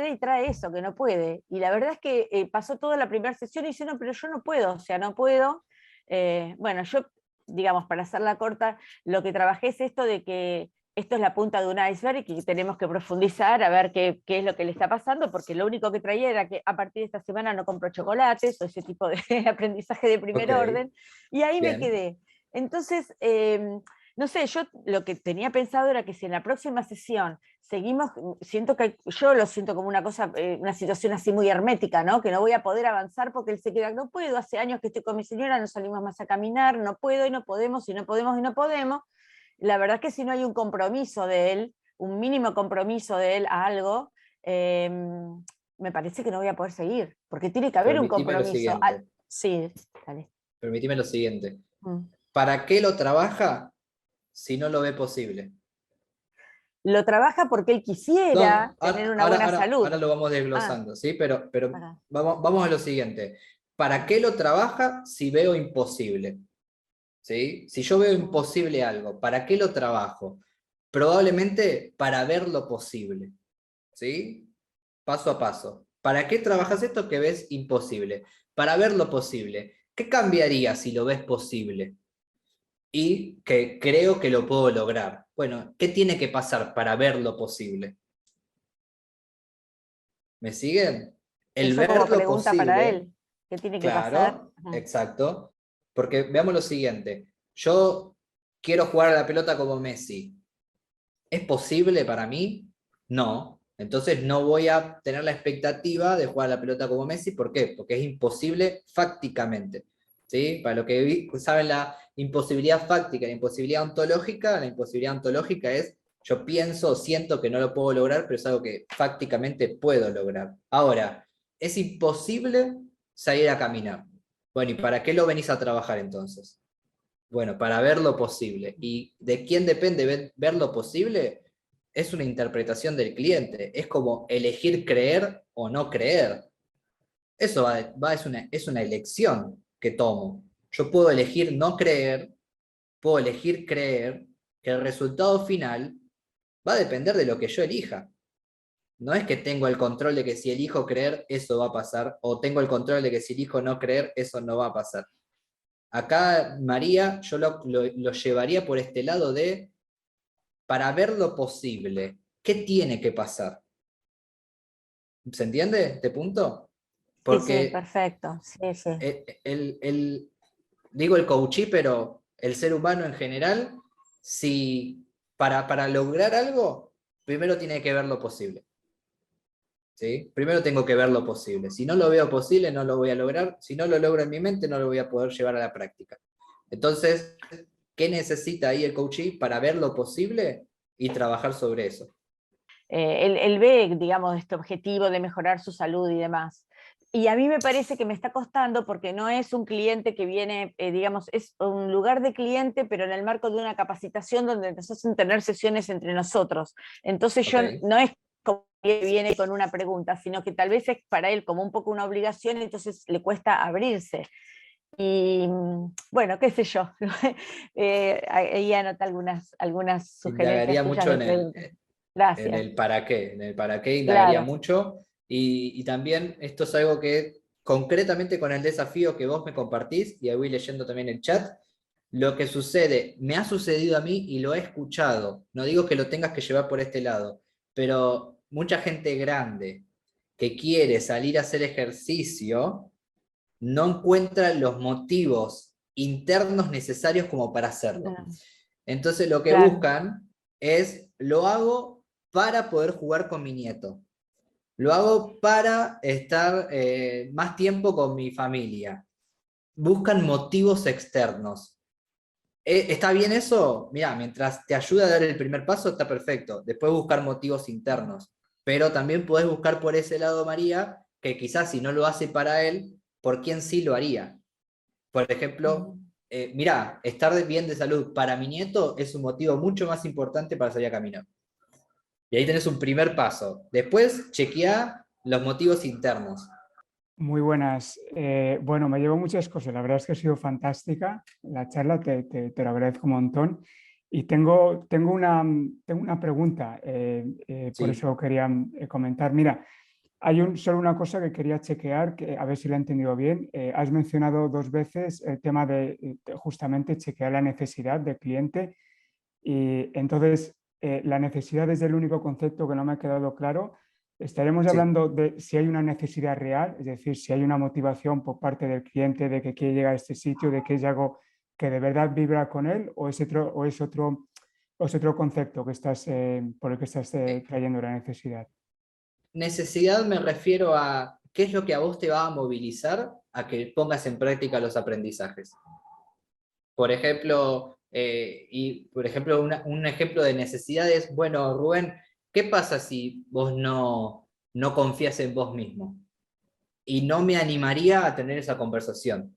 y trae eso, que no puede. Y la verdad es que pasó toda la primera sesión y dice, no, pero yo no puedo, o sea, no puedo. Bueno, yo, digamos, para hacerla corta, lo que trabajé es esto de que esto es la punta de un iceberg y que tenemos que profundizar a ver qué es lo que le está pasando, porque lo único que traía era que a partir de esta semana no compro chocolates o ese tipo de aprendizaje de primer orden, y ahí me quedé. Entonces, no sé, yo lo que tenía pensado era que si en la próxima sesión seguimos, yo lo siento como una cosa, una situación así muy hermética, ¿no? Que no voy a poder avanzar porque él se queda, no puedo, hace años que estoy con mi señora, no salimos más a caminar, no puedo y no podemos, y no podemos y no podemos. La verdad es que si no hay un compromiso de él, un mínimo compromiso de él a algo, me parece que no voy a poder seguir, porque tiene que haber un compromiso. Sí, dale. Permitime lo siguiente. ¿Para qué lo trabaja si no lo ve posible? Lo trabaja porque él quisiera tener una buena salud. Ahora lo vamos desglosando, ¿sí? Pero vamos a lo siguiente. ¿Para qué lo trabaja si veo imposible? ¿Sí? Si yo veo imposible algo, ¿para qué lo trabajo? Probablemente para ver lo posible. ¿Sí? Paso a paso. ¿Para qué trabajas esto que ves imposible? Para ver lo posible. ¿Qué cambiaría si lo ves posible? Y que creo que lo puedo lograr. Bueno, ¿qué tiene que pasar para ver lo posible? ¿Me siguen? El ver lo pregunta posible. Para él. ¿Qué tiene que pasar? Exacto. Porque veamos lo siguiente. Yo quiero jugar a la pelota como Messi. ¿Es posible para mí? No. Entonces no voy a tener la expectativa de jugar a la pelota como Messi. ¿Por qué? Porque es imposible fácticamente. ¿Sí? Para los que saben la imposibilidad fáctica, la imposibilidad ontológica es yo pienso, siento que no lo puedo lograr, pero es algo que fácticamente puedo lograr. Ahora, es imposible salir a caminar. Bueno, ¿y para qué lo venís a trabajar entonces? Bueno, para ver lo posible. ¿Y de quién depende ver lo posible? Es una interpretación del cliente. Es como elegir creer o no creer. Eso es una elección que tomo. Yo puedo elegir no creer, puedo elegir creer, que el resultado final va a depender de lo que yo elija. No es que tengo el control de que si elijo creer, eso va a pasar, o tengo el control de que si elijo no creer, eso no va a pasar. Acá, María, yo lo llevaría por este lado de, para ver lo posible, ¿qué tiene que pasar? ¿Se entiende este punto? Sí, sí, Porque perfecto. Sí, sí. digo el coachí, pero el ser humano en general, si para lograr algo, primero tiene que ver lo posible. ¿Sí? Primero tengo que ver lo posible. Si no lo veo posible, no lo voy a lograr. Si no lo logro en mi mente, no lo voy a poder llevar a la práctica. Entonces, ¿qué necesita ahí el coachí para ver lo posible y trabajar sobre eso? Él ve, digamos, este objetivo de mejorar su salud y demás. Y a mí me parece que me está costando porque no es un cliente que viene, digamos, es un lugar de cliente, pero en el marco de una capacitación donde nos hacen tener sesiones entre nosotros. Entonces yo Okay. no es como que viene con una pregunta, sino que tal vez es para él como un poco una obligación, entonces le cuesta abrirse. Y bueno, qué sé yo, ahí anota algunas sugerencias Indagaría tuyas mucho de preguntas. en Gracias, el para qué. En el para qué indagaría claro. mucho. Y también esto es algo que concretamente con el desafío que vos me compartís, y ahí voy leyendo también el chat, lo que sucede, me ha sucedido a mí y lo he escuchado. No digo que lo tengas que llevar por este lado, pero mucha gente grande que quiere salir a hacer ejercicio no encuentra los motivos internos necesarios como para hacerlo. Ah, Entonces lo que claro, buscan es, lo hago para poder jugar con mi nieto. Lo hago para estar más tiempo con mi familia. Buscan motivos externos. ¿Está bien eso? Mira, mientras te ayuda a dar el primer paso, está perfecto. Después buscar motivos internos. Pero también podés buscar por ese lado, María, que quizás si no lo hace para él, ¿por quién sí lo haría? Por ejemplo, mira, estar bien de salud para mi nieto es un motivo mucho más importante para salir a caminar. Y ahí tenés un primer paso. Después, chequeá los motivos internos. Muy buenas. Bueno, me llevo muchas cosas. La verdad es que ha sido fantástica la charla, te lo agradezco un montón. Y tengo una pregunta, por Sí, eso quería comentar. Mira, solo una cosa que quería chequear, que, a ver si lo he entendido bien. Has mencionado 2 veces el tema de justamente chequear la necesidad del cliente. Y entonces, la necesidad es el único concepto que no me ha quedado claro. Estaremos sí. hablando de si hay una necesidad real, es decir, si hay una motivación por parte del cliente de que quiere llegar a este sitio, de que es algo que de verdad vibra con él, o es otro concepto que por el que estás trayendo la necesidad. Necesidad me refiero a qué es lo que a vos te va a movilizar a que pongas en práctica los aprendizajes. Por ejemplo, un ejemplo de necesidad es, bueno, Rubén, ¿qué pasa si vos no confías en vos mismo? Y no me animaría a tener esa conversación.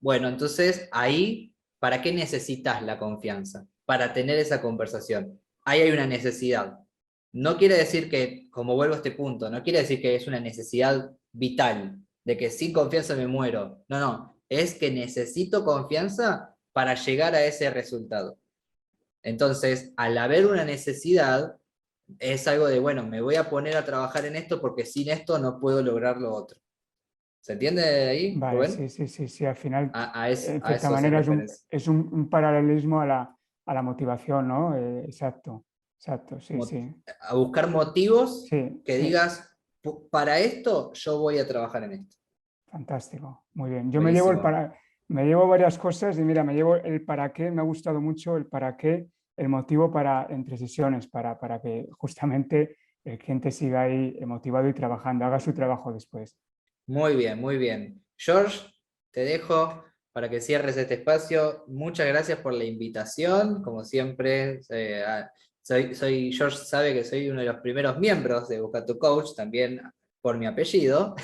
Bueno, entonces ahí, ¿para qué necesitas la confianza? Para tener esa conversación. Ahí hay una necesidad. No quiere decir que, como vuelvo a este punto, no quiere decir que es una necesidad vital, de que sin confianza me muero. No, no, es que necesito confianza para llegar a ese resultado. Entonces, al haber una necesidad, es algo de, bueno, me voy a poner a trabajar en esto porque sin esto no puedo lograr lo otro. ¿Se entiende ahí, Vale, Rubén? sí. Al final, en A cierta eso hace manera, es referencia. un paralelismo a la motivación, ¿no? Exacto, sí. A buscar motivos que Sí, digas, para esto yo voy a trabajar en esto. fantástico. Muy bien. Yo Buenísimo. me llevo varias cosas y mira, me llevo el para qué, me ha gustado mucho el para qué, el motivo para entre sesiones, para que justamente el cliente siga ahí motivado y trabajando, haga su trabajo después. Muy bien, muy bien. George, te dejo para que cierres este espacio. Muchas gracias por la invitación. Como siempre, George sabe que soy uno de los primeros miembros de Busca tu Coach, también por mi apellido.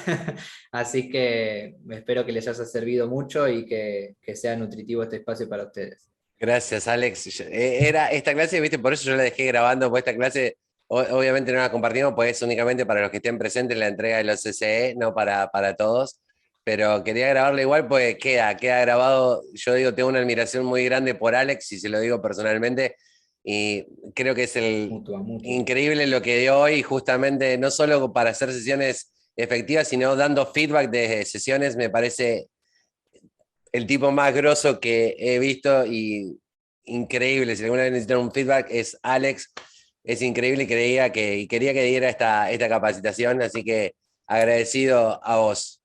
Así que espero que les haya servido mucho y que sea nutritivo este espacio para ustedes. Gracias, Alex. Era esta clase, viste, por eso yo la dejé grabando, porque esta clase obviamente no la compartimos, pues es únicamente para los que estén presentes en la entrega de los CCE, no para todos. Pero quería grabarla igual, pues queda grabado. Yo digo, tengo una admiración muy grande por Alex, y se lo digo personalmente, y creo que es Mutua. increíble lo que dio hoy, justamente, no solo para hacer sesiones efectivas, sino dando feedback de sesiones. Me parece el tipo más grosso que he visto y increíble. Si alguna vez necesitan un feedback, es Alex. Es increíble y quería que diera esta capacitación, así que agradecido a vos.